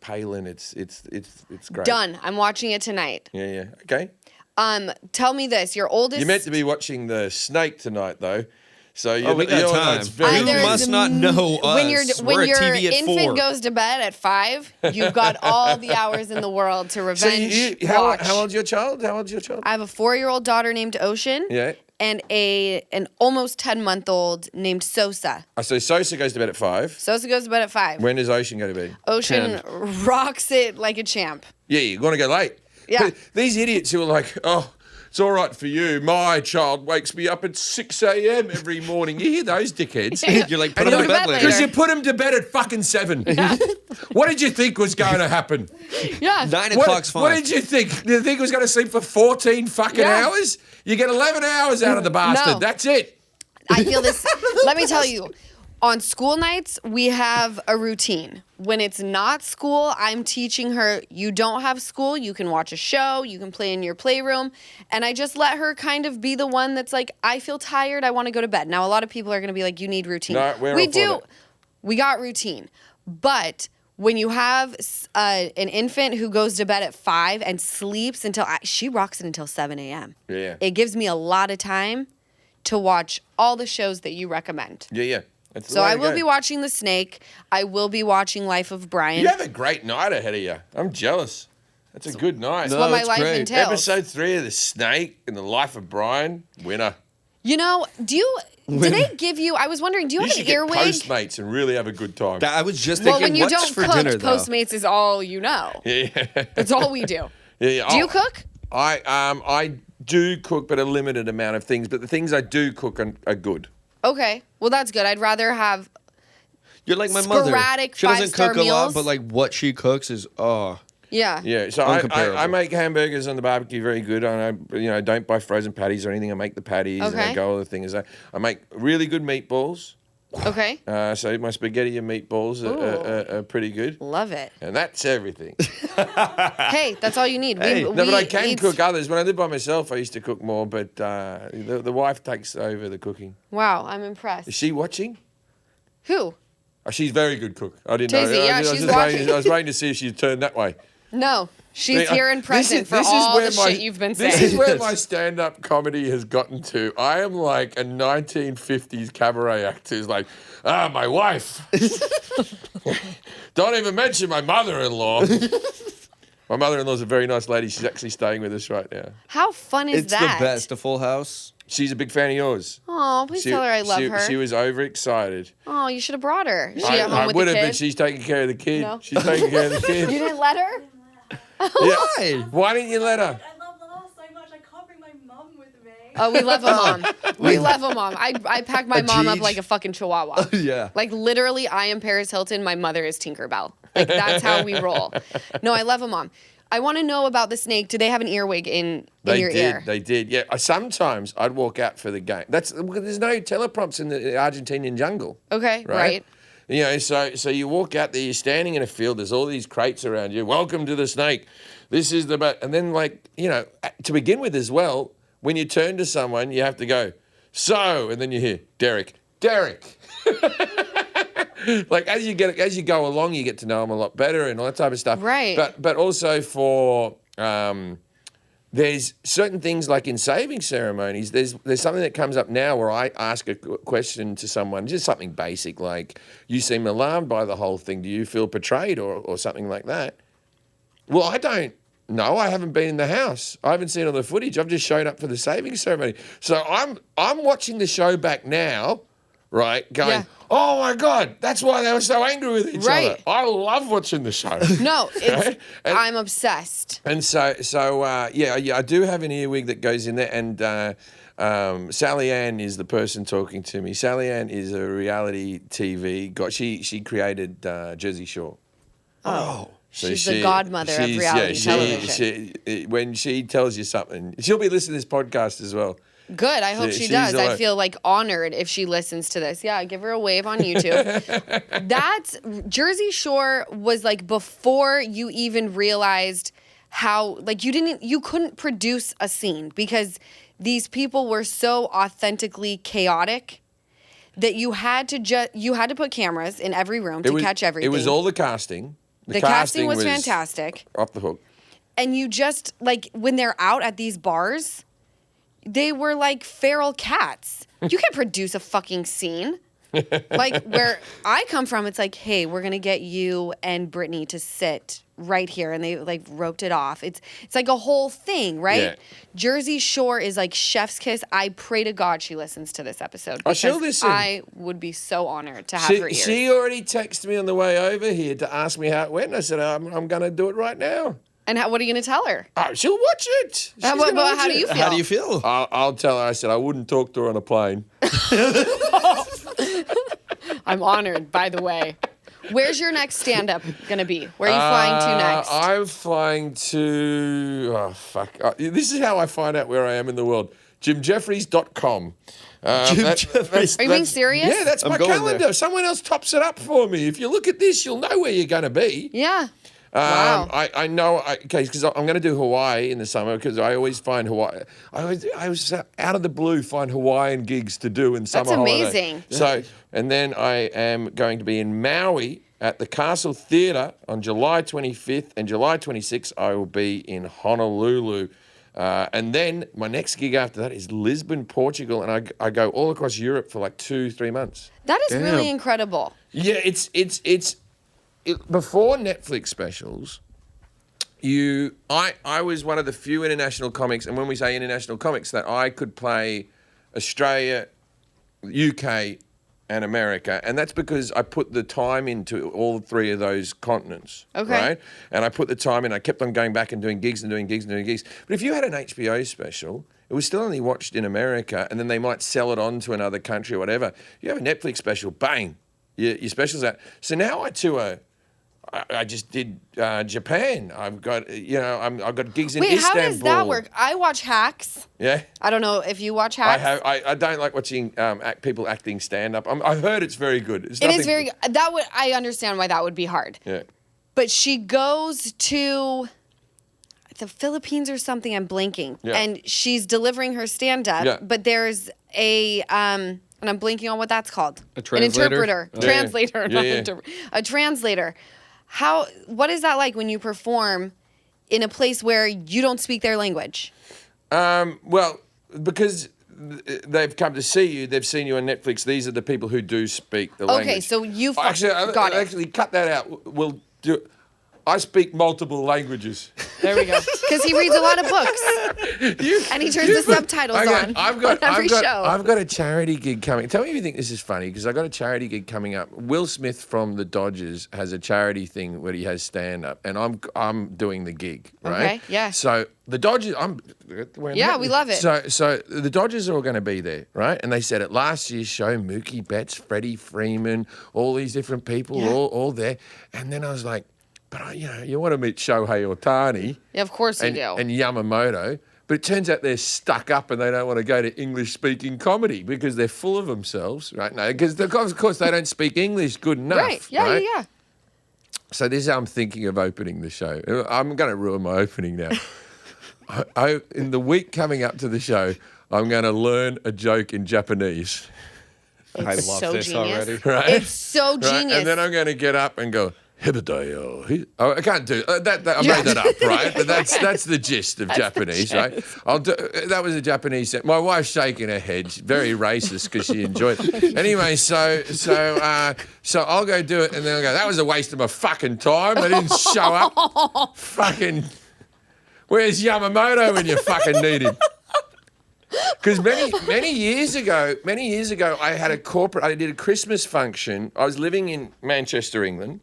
Palin. It's great. Done. I'm watching it tonight. Yeah. Okay. Tell me this. Your oldest... You're meant to be watching The Snake tonight, though. So we got time. It's very You There's must not know us. When We're a your TV at infant 4. goes to bed at 5, you've got all the hours in the world to So revenge how watch. old's your child? I have a 4-year-old daughter named Ocean. Yeah. And an almost 10-month-old named Sosa. So Sosa goes to bed at 5. Sosa goes to bed at 5. When does Ocean go to bed? Ocean rocks it like a champ. Yeah, you're going to go late. Yeah. But these idiots who are like, oh, it's all right for you. My child wakes me up at 6 a.m. every morning. You hear those dickheads? You're like, put And him you're to like, bed later. Because you put him to bed at fucking 7. What did you think was going to happen? Yeah. 9 o'clock's fine. What did you think? Did you think he was going to sleep for 14 fucking Yeah. hours? You get 11 hours out of the bastard. No. That's it. I feel this. Let me tell you. On school nights, we have a routine. When it's not school, I'm teaching her, you don't have school, you can watch a show, you can play in your playroom. And I just let her kind of be the one that's like, I feel tired, I want to go to bed. Now, a lot of people are going to be like, you need routine. No, we're we all for do. that. We got routine. But when you have an infant who goes to bed at 5 and sleeps until, she rocks it until 7 a.m. Yeah. It gives me a lot of time to watch all the shows that you recommend. Yeah. That's the So way I to will go. be watching The Snake. I will be watching Life of Brian. You have a great night ahead of you. I'm jealous. That's a good night. No, what my that's life great. entails. Episode 3 of The Snake and the Life of Brian, winner. You know, did they give you, I was wondering, do you You have should an get earwig? Postmates and really have a good time. I was just Well, thinking, when you what's don't for cook, dinner, though? Postmates is all you know. Yeah. That's all we do. Yeah. Do you cook? I do cook, but a limited amount of things. But the things I do cook are good. Okay. Well, that's good. I'd rather have You're like my mother. sporadic She doesn't five-star cook a lot, meals. but like what she cooks is Yeah. Yeah, so Uncomparable. I make hamburgers on the barbecue very good. I don't buy frozen patties or anything. I make the patties and I Okay. go all the things. I make really good meatballs. Okay. So my spaghetti and meatballs are pretty good. Love it. And that's everything. Hey, that's all you need. Hey. No, but I can eat- cook others. When I lived by myself, I used to cook more, but the wife takes over the cooking. Wow, I'm Is impressed. she watching? Who? Oh, she's very good cook. I didn't Daisy, know. yeah, I was she's just waiting, watching. I was waiting to see if she turned that way. No, she's See, here and present for this is all where the my- shit you've been saying. This is where my stand-up comedy has gotten to. I am like a 1950s cabaret actor who's like, my wife. Don't even mention my mother-in-law. My mother-in-law's a very nice lady. She's actually staying with us right now. How fun is it's that? the best. A Full House. She's a big fan of yours. Oh, please tell her I love her. She was overexcited. Oh, you should have brought her. Is she at home I with would the have, kid? but she's taking care of the kid. No. She's taking care of the kid. You didn't let her? Yeah. Why didn't you let her? I love Lala so much, I can't bring my mum with me. Oh, we love a mom. We love a mom. I pack my mom up Jeej. like a fucking chihuahua. Yeah. Like literally, I am Paris Hilton. My mother is Tinkerbell. Like that's how we roll. No, I love a mom. I want to know about the snake. Do they have an earwig in your ear? They did. Yeah. Sometimes I'd walk out for the game. There's no teleprompts in the Argentinian jungle. Okay, Right? right. You know, so you walk out there, you're standing in a field, there's all these crates around you. Welcome to the snake. This is the, and then to begin with as well, when you turn to someone, you have to go, so, and then you hear, Derek. Like as you go along, you get to know them a lot better and all that type of stuff. Right. But also for there's certain things like in saving ceremonies. There's something that comes up now where I ask a question to someone, just something basic like, "You seem alarmed by the whole thing. Do you feel betrayed or something like that?" Well, I don't. No, I haven't been in the house. I haven't seen all the footage. I've just shown up for the saving ceremony. So I'm watching the show back now, right? Going, Yeah. oh my God, that's why they were so angry with each Right. other. I love watching the show. No, it's, Right? And- I'm obsessed. And so I do have an earwig that goes in there, and Sally Ann is the person talking to me. Sally Ann is a reality TV god. She created Jersey Shore. Oh. So She's the godmother of reality television. When she tells you something, she'll be listening to this podcast as well. Good. I hope she she's does. I like- feel like honored if she listens to this. Yeah, give her a wave on YouTube. That's Jersey Shore was like before you even realized how like you couldn't produce a scene because these people were so authentically chaotic that you had to put cameras in every room to catch everything. It was all the casting. The casting was fantastic. Off the hook. And you just like when they're out at these bars, they were like feral cats. You can't produce a fucking scene. Like where I come from, it's like, hey, we're gonna get you and Brittany to sit right here, and they like roped it off. It's like a whole thing, right? Yeah. Jersey Shore is like chef's kiss. I pray to God she listens to this episode. Oh, she'll because listen. I would be so honored to have her ears. She already texted me on the way over here to ask me how it went. I said, I'm going to do it right now. And what are you gonna tell her? Oh, she'll watch it. She's How gonna watch do you it. feel? How do you feel? I'll tell her. I said I wouldn't talk to her on a plane. I'm honored, by the way. Where's your next stand-up gonna be? Where are you flying to next? I'm flying to. Oh fuck! This is how I find out where I am in the world. JimJefferies.com. Jefferies. Are you being serious? Yeah, that's I'm my going calendar. there. Someone else tops it up for me. If you look at this, you'll know where you're going to be. Yeah. Wow. I know, okay, because I'm going to do Hawaii in the summer because I always find Hawaii. I always out of the blue find Hawaiian gigs to do in summer holiday. amazing. So, and then I am going to be in Maui at the Castle Theatre on July 25th, and July 26th I will be in Honolulu. And then my next gig after that is Lisbon, Portugal, and I go all across Europe for like 2-3 months. That is really incredible. Yeah, it's before Netflix specials. I was one of the few international comics, and when we say international comics, that I could play Australia, UK, and America, and that's because I put the time into all three of those continents. Okay. Right? And I put the time in. I kept on going back and doing gigs and doing gigs and doing gigs. But if you had an HBO special, it was still only watched in America, and then they might sell it on to another country or whatever. You have a Netflix special, bang, your special's out. So now I tour. I just did Japan. I've got I've got gigs in Istanbul. How does that work? I watch Hacks. Yeah. I don't know if you watch Hacks. I don't like watching people acting stand up. I heard it's very good. It is very good. I understand why that would be hard. Yeah. But she goes to the Philippines or something. I'm blanking. Yeah. And she's delivering her stand up. Yeah. But there's a and I'm blanking on what that's called. A translator? An interpreter. Oh. Translator. Yeah, Not yeah. interpreter. A translator. What is that like when you perform in a place where you don't speak their language? Well, because they've come to see you, they've seen you on Netflix. These are the people who do speak the language. Okay, so you got it. Actually, cut that out. We'll do. I speak multiple languages. There we go. Because he reads a lot of books. And he turns the subtitles on every show. I've got a charity gig coming. Tell me if you think this is funny, because I've got a charity gig coming up. Will Smith from the Dodgers has a charity thing where he has stand-up, and I'm doing the gig, right? Okay, yeah. So the Dodgers, We love it. So the Dodgers are all going to be there, right? And they said at last year's show, Mookie Betts, Freddie Freeman, all these different people, all there. And then I was like, but you want to meet Shohei Ohtani. Yeah, of course you and, do. And Yamamoto. But it turns out they're stuck up and they don't want to go to English-speaking comedy because they're full of themselves, right? No, because of course they don't speak English good enough. Right, yeah. So this is how I'm thinking of opening the show. I'm going to ruin my opening now. In the week coming up to the show, I'm going to learn a joke in Japanese. I love so this genius. already. Right? It's so genius. And then I'm going to get up and go, Hibidayo. Oh, I can't do that. I made that up, right? But that's the gist of Japanese, right? That was a Japanese. My wife's shaking her head. She's very racist because she enjoyed it. Anyway, so I'll go do it, and then I'll go, that was a waste of my fucking time. I didn't show up. Fucking, where's Yamamoto when you fucking need him? Because many years ago, I did a Christmas function. I was living in Manchester, England.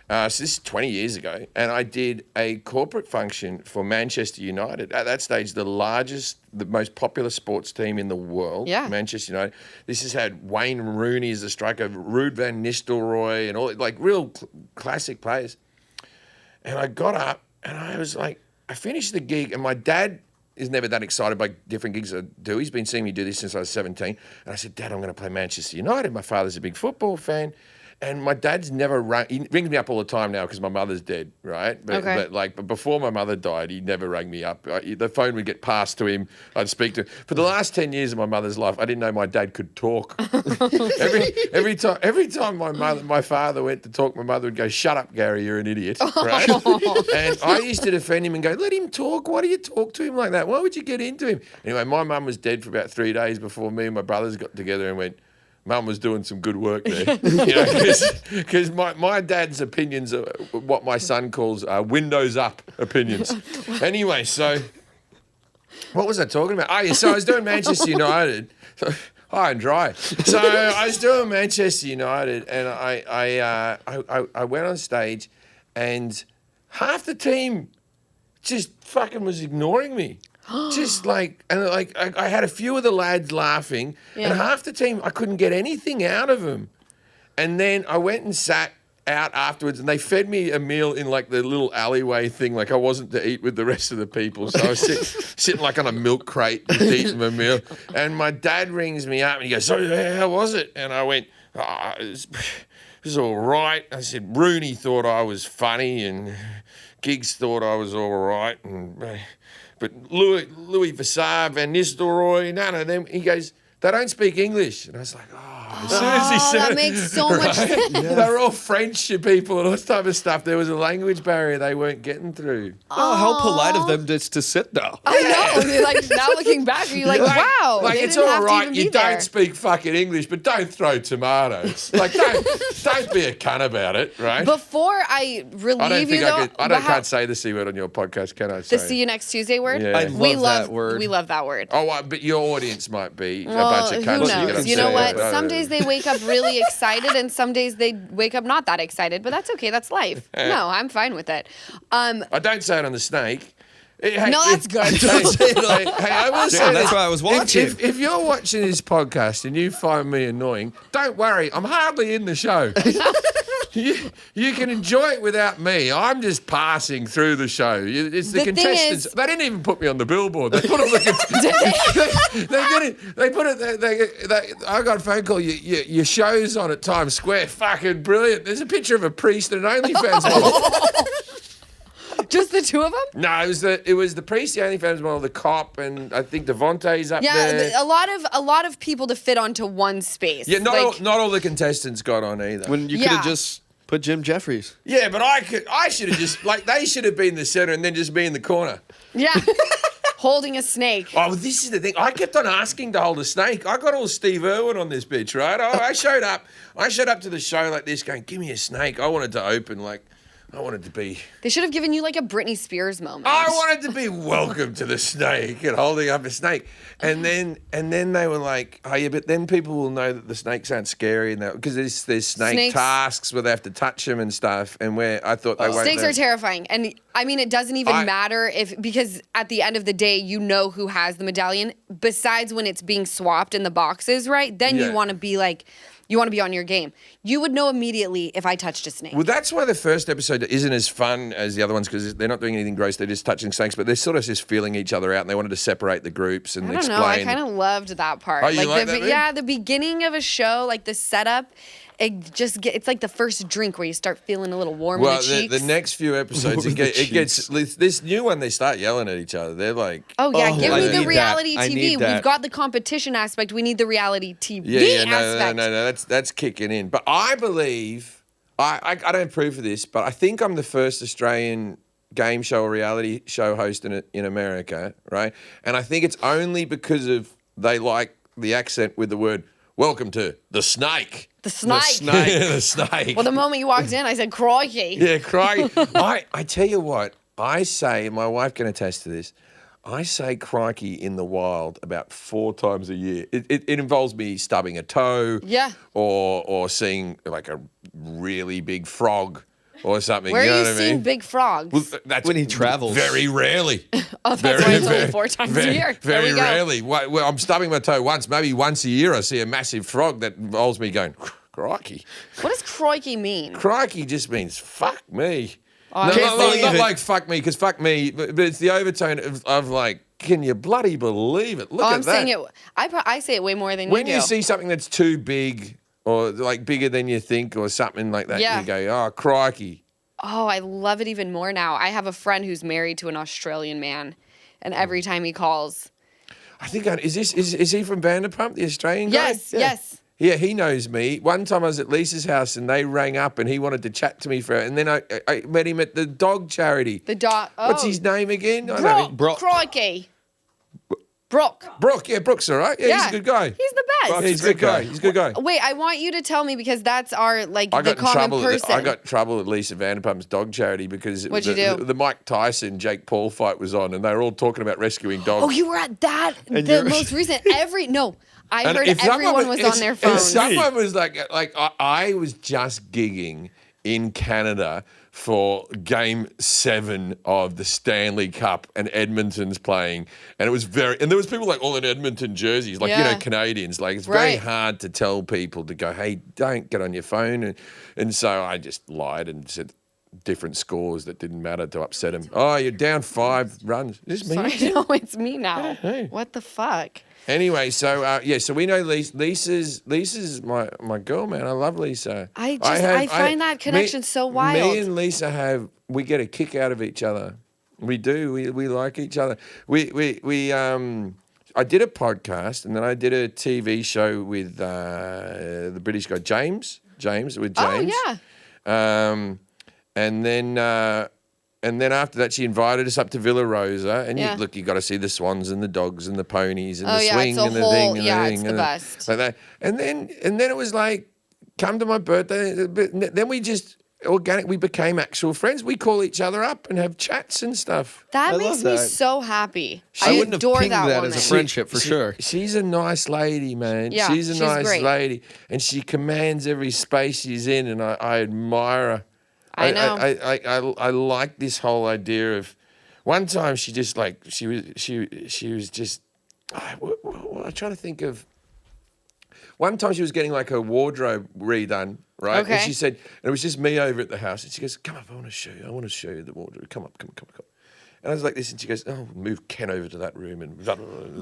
So this is 20 years ago, and I did a corporate function for Manchester United. At that stage, the most popular sports team in the world, Manchester United. This has had Wayne Rooney as a striker, Ruud van Nistelrooy, and all like real classic players. And I got up, and I was like, I finished the gig, and my dad is never that excited by different gigs I do. He's been seeing me do this since I was 17. And I said, Dad, I'm going to play Manchester United. My father's a big football fan. And my dad's never he rings me up all the time now because my mother's dead, right? But before my mother died, he never rang me up. The phone would get passed to him. I'd speak to him. For the last 10 years of my mother's life, I didn't know my dad could talk. every time my father went to talk, my mother would go, "Shut up, Gary, you're an idiot." Right? And I used to defend him and go, "Let him talk. Why do you talk to him like that? Why would you get into him?" Anyway, my mum was dead for about 3 days before me and my brothers got together and went, Mum was doing some good work there, because my dad's opinions are what my son calls windows up opinions. Anyway, so what was I talking about? Oh, yeah, so I was doing Manchester United. High and dry. So I was doing Manchester United, and I went on stage, and half the team just fucking was ignoring me. Just I had a few of the lads laughing, and half the team, I couldn't get anything out of them. And then I went and sat out afterwards, and they fed me a meal in like the little alleyway thing. Like I wasn't to eat with the rest of the people, so I was sitting like on a milk crate just eating my meal. And my dad rings me up and he goes, "So how was it?" And I went, it was all right. I said, Rooney thought I was funny and Giggs thought I was all right. But Louis Vassar, Van Nistelrooy, none of them. He goes, "They don't speak English." And I was like, as soon as he said that it, makes so much sense. They were all French people and all this type of stuff. There was a language barrier they weren't getting through. Oh, how polite of them just to sit though. I know. You're like, now looking back, you're like, wow. Like they it's didn't all have to right. even You be don't there. speak fucking English, but don't throw tomatoes. Like don't be a cunt about it, right? Before I relieve I don't you, think though, can't say the C word on your podcast, can I? the see you next Tuesday word. Yeah. I love that word. We love that word. Oh, but your audience might be a Well, bunch of who cunts. that knows? get You know upset. what? Some days they wake up really excited, and some days they wake up not that excited. But that's okay. That's life. No, I'm fine with it. I don't say it on the snake. Hey, No, that's good. Hey, I will say that's this. why I was watching. If you're watching this podcast and you find me annoying, don't worry. I'm hardly in the show. You can enjoy it without me. I'm just passing through the show. It's the The thing contestants. is- They didn't even put me on the billboard. They put on the. They put it. I got a phone call. Your show's on at Times Square. Fucking brilliant. There's a picture of a priest and an OnlyFans model. Just the two of them? No, it was the priest, the OnlyFans model, the cop, and I think Devontae's up Yeah, there. a lot of people to fit onto one space. Yeah, Like, not all the contestants got on either. When you could Yeah. have just put Jim Jefferies. Yeah, but I should have just they should have been the center and then just be in the corner. yeah. Holding a snake. Oh, well, this is the thing. I kept on asking to hold a snake. I got all Steve Irwin on this bitch, right? I showed up. I showed up to the show like this, going, "Give me a snake." I wanted to open like. I wanted to be. They should have given you like a Britney Spears moment. I wanted to be welcome to the snake and holding up a snake, and then they were like, "Oh yeah," but then people will know that the snakes aren't scary and that because there's snake Snakes- tasks where they have to touch them and stuff, and where I thought they won't. Snakes know. are terrifying. And I mean, it doesn't even matter because at the end of the day, you know who has the medallion. Besides when it's being swapped in the boxes, right? Then Yeah. you want to be like, you want to be on your game. You would know immediately if I touched a snake. Well, that's why the first episode isn't as fun as the other ones because they're not doing anything gross. They're just touching snakes, but they're sort of just feeling each other out, and they wanted to separate the groups and I don't explain. know. I kind of loved that part. Oh, you like that bit? Yeah, the beginning of a show, like the setup, it's like the first drink where you start feeling a little warm in Well, the cheeks. the next few episodes, it gets this new one. They start yelling at each other. They're like, Oh yeah, Oh, give I me the need reality that. I TV. need that. We've got the competition aspect. We need the reality TV no, aspect. no, that's kicking in. But I believe I don't prove for this, but I think I'm the first Australian game show or reality show host in America, right? And I think it's only because of they like the accent with the word "Welcome to the snake." The snake. The snake. Well, the moment you walked in, I said, "Crikey!" Yeah, crying. I tell you what, I say, my wife can attest to this, I say crikey in the wild about 4 times a year. It involves me stubbing a toe. Yeah. Or seeing like a really big frog or something. Where you know are you what I seeing mean? big frogs? Well, that's When he travels. Very rarely. Oh, that's why it's only 4 times a year. There Very we go. rarely. Well, I'm stubbing my toe once, maybe once a year I see a massive frog that involves me going, crikey. What does crikey mean? Crikey just means fuck me. I No, can't believe not it. like fuck me, because fuck me, but it's the overtone of like, can you bloody believe it? Look Oh, at I'm that. saying it. I say it way more than When you you do. see something that's too big or like bigger than you think or something like that, Yeah. you go, oh, crikey. Oh, I love it even more now. I have a friend who's married to an Australian man, and every time he calls, I think, is he from Vanderpump, the Australian guy? yes, yes. Yeah, he knows me. One time I was at Lisa's house and they rang up and he wanted to chat to me and then I met him at the dog charity. The dog. Oh, What's his name again? I don't know. Brock. Crikey. Brock. Brooke, yeah, Brooke's all right. Yeah, he's a good guy. He's the best. Yeah, he's a good guy. He's a good guy. Wait, I want you to tell me because that's our like I the got in common trouble. person. I got in trouble at Lisa Vanderpump's dog charity because What'd you do? the Mike Tyson Jake Paul fight was on, and they were all talking about rescuing dogs. Oh, you were at that. And The you're- most recent. I And heard if someone everyone was on their if phones. someone was like I was just gigging in Canada for Game 7 of the Stanley Cup, and Edmonton's playing, and it was and there was people like all in Edmonton jerseys, like you know, Canadians. Like it's very hard to tell people to go, hey, don't get on your phone, and so I just lied and said different scores that didn't matter to upset him. Oh, you're down 5 runs. Is this me? Sorry, no, it's me now. Hey. What the fuck? Anyway, so so we know Lisa's my girl, man. I love Lisa. I find that connection so wild. Me and Lisa we get a kick out of each other. We do. We like each other. I did a podcast, and then I did a TV show with the British guy James with James. Oh yeah. And then after that, she invited us up to Villa Rosa, and you got to see the swans and the dogs and the ponies and the swing and the thing and the thing. It's the best. Like that. And then it was like, come to my birthday. Then we just we became actual friends. We call each other up and have chats and stuff. That makes me so happy. I I wouldn't adore have pinged that that woman. as a friendship for sure. She's a nice lady, man. Yeah, she's a nice great. lady, and she commands every space she's in, and I admire her. I know. I like this whole idea of. One time she just like she was just. I'm trying to think of. One time she was getting like her wardrobe redone, right? Okay. And she said, and it was just me over at the house, and she goes, "Come up, I want to show you the wardrobe. Come up." And I was like this, and she goes, "Oh, move Ken over to that room and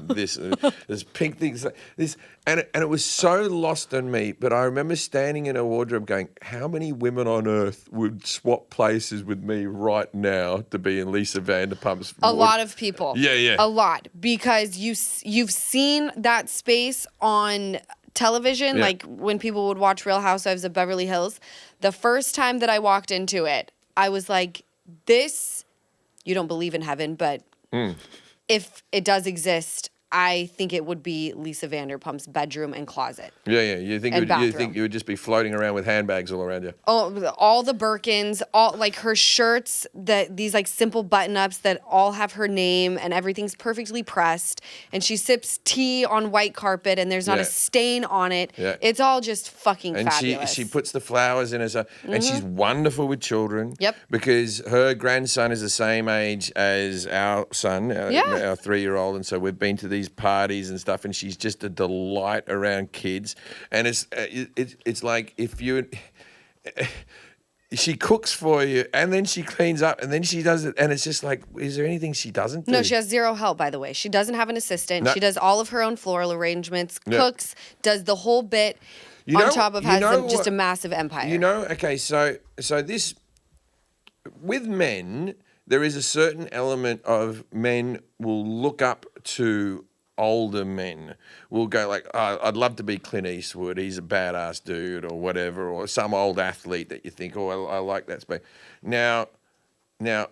this, and there's pink things like this," and it was so lost on me. But I remember standing in her wardrobe, going, "How many women on earth would swap places with me right now to be in Lisa Vanderpump's?" A lot of people. Yeah. A lot, because you've seen that space on television, like when people would watch Real Housewives of Beverly Hills. The first time that I walked into it, I was like, "This." You don't believe in heaven, but if it does exist, I think it would be Lisa Vanderpump's bedroom and closet. Yeah. You think you would just be floating around with handbags all around you? Oh, all the Birkins, all like her shirts, these like simple button-ups that all have her name, and everything's perfectly pressed. And she sips tea on white carpet, and there's not a stain on it. Yeah. It's all just fucking fabulous. And she puts the flowers in and she's wonderful with children. Yep. Because her grandson is the same age as our son, our 3-year-old, and so we've been to these parties and stuff, and she's just a delight around kids. And it's like if you. She cooks for you, and then she cleans up, and then she does it, and it's just like, is there anything she doesn't do? No, she has zero help, by the way. She doesn't have an assistant. No. She does all of her own floral arrangements, cooks, does the whole bit, on top of just a massive empire. Okay, so this, with men, there is a certain element of men will look up to older men. Will go like, oh, I'd love to be Clint Eastwood. He's a badass dude, or whatever, or some old athlete that you think, oh, I like that space. Now, I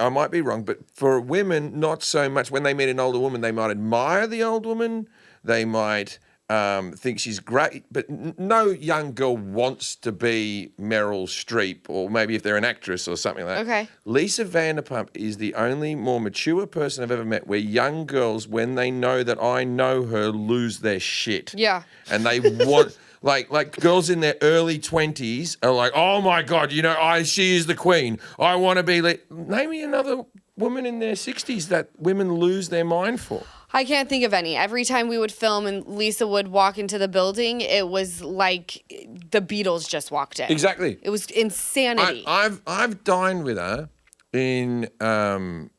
might be wrong, but for women, not so much. When they meet an older woman, they might admire the old woman. They might think she's great, but no young girl wants to be Meryl Streep, or maybe if they're an actress or something like that. Okay. Lisa Vanderpump is the only more mature person I've ever met where young girls, when they know that I know her, lose their shit. Yeah. And they want... Like girls in their early 20s are like, oh my God, she is the queen. I want to be name me another woman in their 60s that women lose their mind for. I can't think of any. Every time we would film and Lisa would walk into the building, it was like the Beatles just walked in. Exactly. It was insanity. I've dined with her in Pump.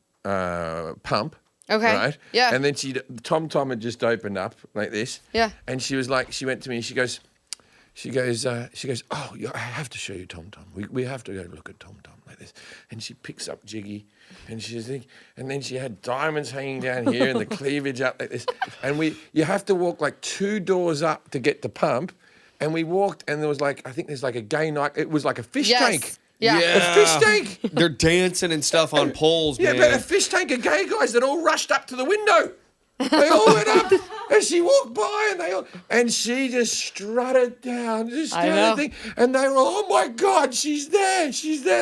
Okay. Right? Yeah. And then Tom had just opened up like this. Yeah. And she was like, she went to me and she goes, oh, I have to show you Tom. We have to go look at Tom like this. And she picks up Jiggy, and and then she had diamonds hanging down here and the cleavage up like this. And you have to walk like 2 doors up to get to Pump. And we walked, and there was I think there's like a gay night. It was like a fish tank. Yeah. A fish tank. They're dancing and stuff on poles, man. Yeah, but a fish tank of gay guys that all rushed up to the window. They all went up. And she walked by and she just strutted down, and they were, oh my God, she's there,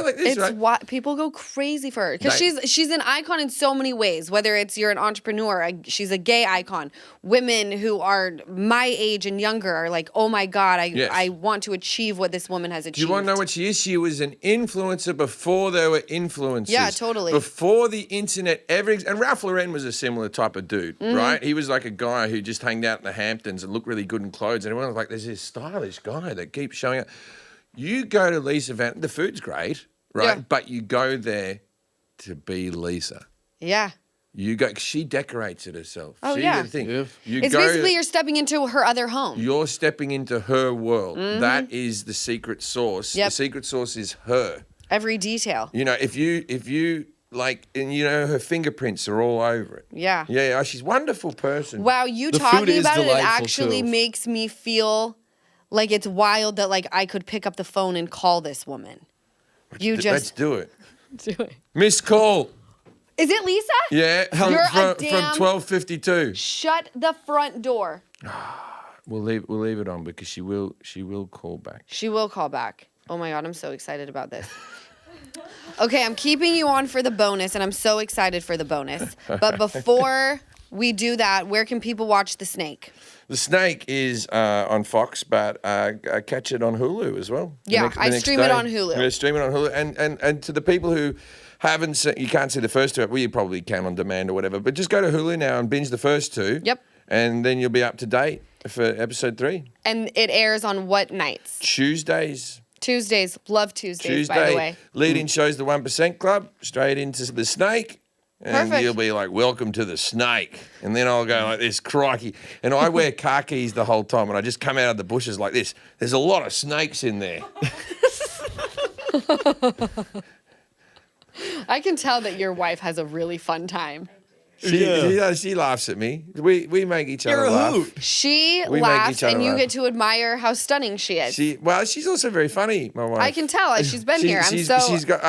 like this, right? Why people go crazy for her because she's an icon in so many ways. Whether it's you're an entrepreneur, she's a gay icon. Women who are my age and younger are like, oh my God, I want to achieve what this woman has achieved. Do you want to know what she is? She was an influencer before there were influencers. Yeah, totally. Before the internet ever. And Ralph Lauren was a similar type of dude, right? He was like a guy who just hanged out in the Hamptons and looked really good in clothes. And everyone was like, there's this stylish guy that keeps showing up. You go to Lisa Vanderpump, the food's great, right? Yeah. But you go there to be Lisa. Yeah. You go. She decorates it herself. Oh, She's yeah. the thing. Yeah. Basically you're stepping into her other home. You're stepping into her world. That is the secret sauce. Yep. The secret sauce is her. Every detail. You know, if you like, and you know, her fingerprints are all over it. Yeah. Yeah. She's a wonderful person. Wow, you talking about it actually makes me feel like it's wild that like I could pick up the phone and call this woman. Let's do it. Do it. Missed call. Is it Lisa? Yeah, from 12:52. Shut the front door. We'll leave it on because she will call back. She will call back. Oh my God, I'm so excited about this. Okay, I'm keeping you on for the bonus, and I'm so excited for the bonus. But before we do that, where can people watch The Snake? The Snake is on Fox, but catch it on Hulu as well. Yeah, I stream it on Hulu. Yeah, stream it on Hulu. And to the people who haven't seen, you can't see the first two, well, you probably can on demand or whatever, but just go to Hulu now and binge the first two. Yep. And then you'll be up to date for episode 3. And it airs on what nights? Tuesdays. Love Tuesdays, by the way. Lead-in shows the 1% Club, straight into The Snake. And you'll be like, welcome to The Snake. And then I'll go like this, crikey. And I wear car keys the whole time, and I just come out of the bushes like this. There's a lot of snakes in there. I can tell that your wife has a really fun time. She laughs at me. We make each other laugh. She laughs, and you get to admire how stunning she is. She's also very funny, my wife. I can tell. She's been here. She's got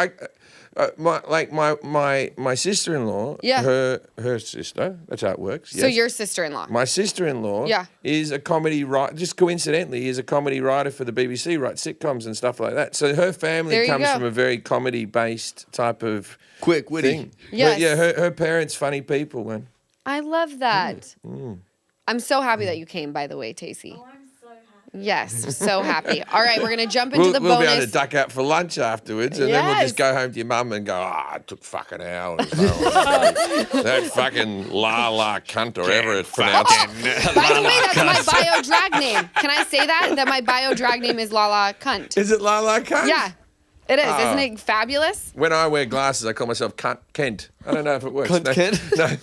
my sister-in-law. Yeah. Her sister. That's how it works. So your sister-in-law. My sister-in-law. Yeah. Is a comedy writer. Just coincidentally, is a comedy writer for the BBC. Writes sitcoms and stuff like that. So her family comes from a very comedy-based type of quick witty thing. Yes. Yeah. Her parents funny people, man. I love that. I'm so happy that you came. By the way, Tacey. Oh, I'm so happy. Yes, so happy. All right, we're going to jump into the bonus. We'll be able to duck out for lunch afterwards, and then we'll just go home to your mum and go, it took fucking hours. That fucking Lala cunt or whatever it's pronounced. By the way, that's my bio drag name. Can I say that? That my bio drag name is Lala Cunt. Is it Lala Cunt? Yeah, it is. Isn't it fabulous? When I wear glasses, I call myself Cunt Kent. I don't know if it works. Cunt Kent? No.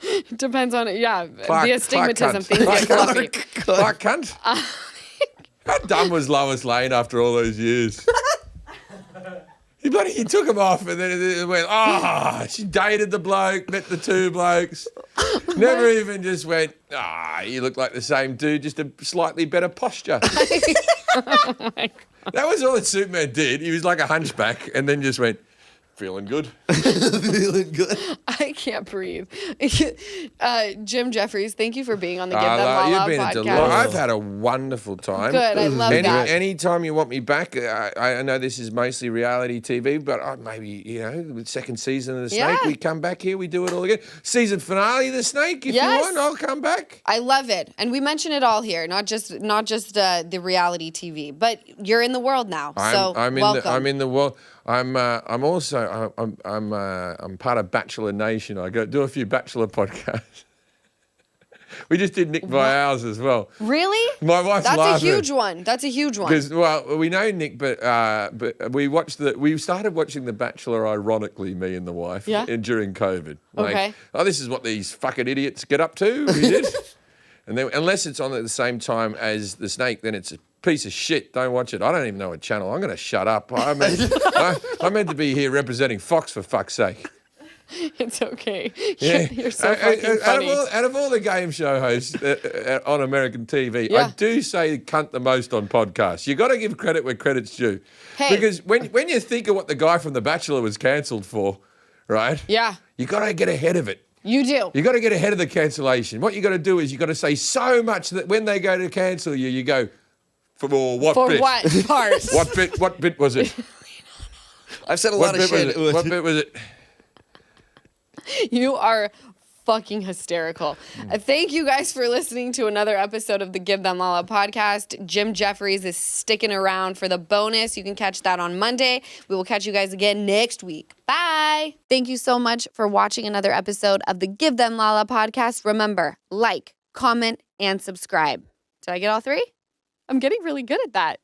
It depends on it. Yeah, the astigmatism things get fluffy. Clark Cunt. How dumb was Lois Lane after all those years? He took him off and then it went, she dated the bloke, met the two blokes. Never even just went, you look like the same dude, just a slightly better posture. Oh my God. That was all that Superman did. He was like a hunchback and then just went, feeling good. Feeling good. I can't breathe. Jim Jefferies, thank you for being on the Give Them Lala you've been podcast. A delight. I've had a wonderful time. Good, I love that. Anytime you want me back, I know this is mostly reality TV, but maybe, the second season of The Snake, we come back here, we do it all again. Season finale of The Snake, if you want, I'll come back. I love it. And we mention it all here, not just the reality TV, but you're in the world now, welcome. I'm in the world. I'm also part of Bachelor Nation. I do a few Bachelor podcasts. We just did Nick Vial's as well. Really? My wife's laughing. That's a huge one. That's a huge one. Because we know Nick, but we started watching The Bachelor ironically, me and the wife, during COVID. Okay. This is what these fucking idiots get up to. We did. And then, unless it's on at the same time as The Snake, then it's a piece of shit. Don't watch it. I don't even know a channel. I'm going to shut up. I meant to be here representing Fox, for fuck's sake. It's okay. Yeah. You're so fucking funny. Out of all the game show hosts on American TV, I do say cunt the most on podcasts. You got to give credit where credit's due. Hey. Because when you think of what the guy from The Bachelor was cancelled for, right? Yeah. You got to get ahead of it. You do. You got to get ahead of the cancellation. What you got to do is you got to say so much that when they go to cancel you, you go, for what For bit? what part? What bit was it? I've said a What lot of bit was shit. it? What bit was it? You are fucking hysterical. Thank you guys for listening to another episode of the Give Them Lala podcast. Jim Jefferies is sticking around for the bonus. You can catch that on Monday. We will catch you guys again next week. Bye. Thank you so much for watching another episode of the Give Them Lala podcast. Remember, like, comment, and subscribe. Did I get all three? I'm getting really good at that.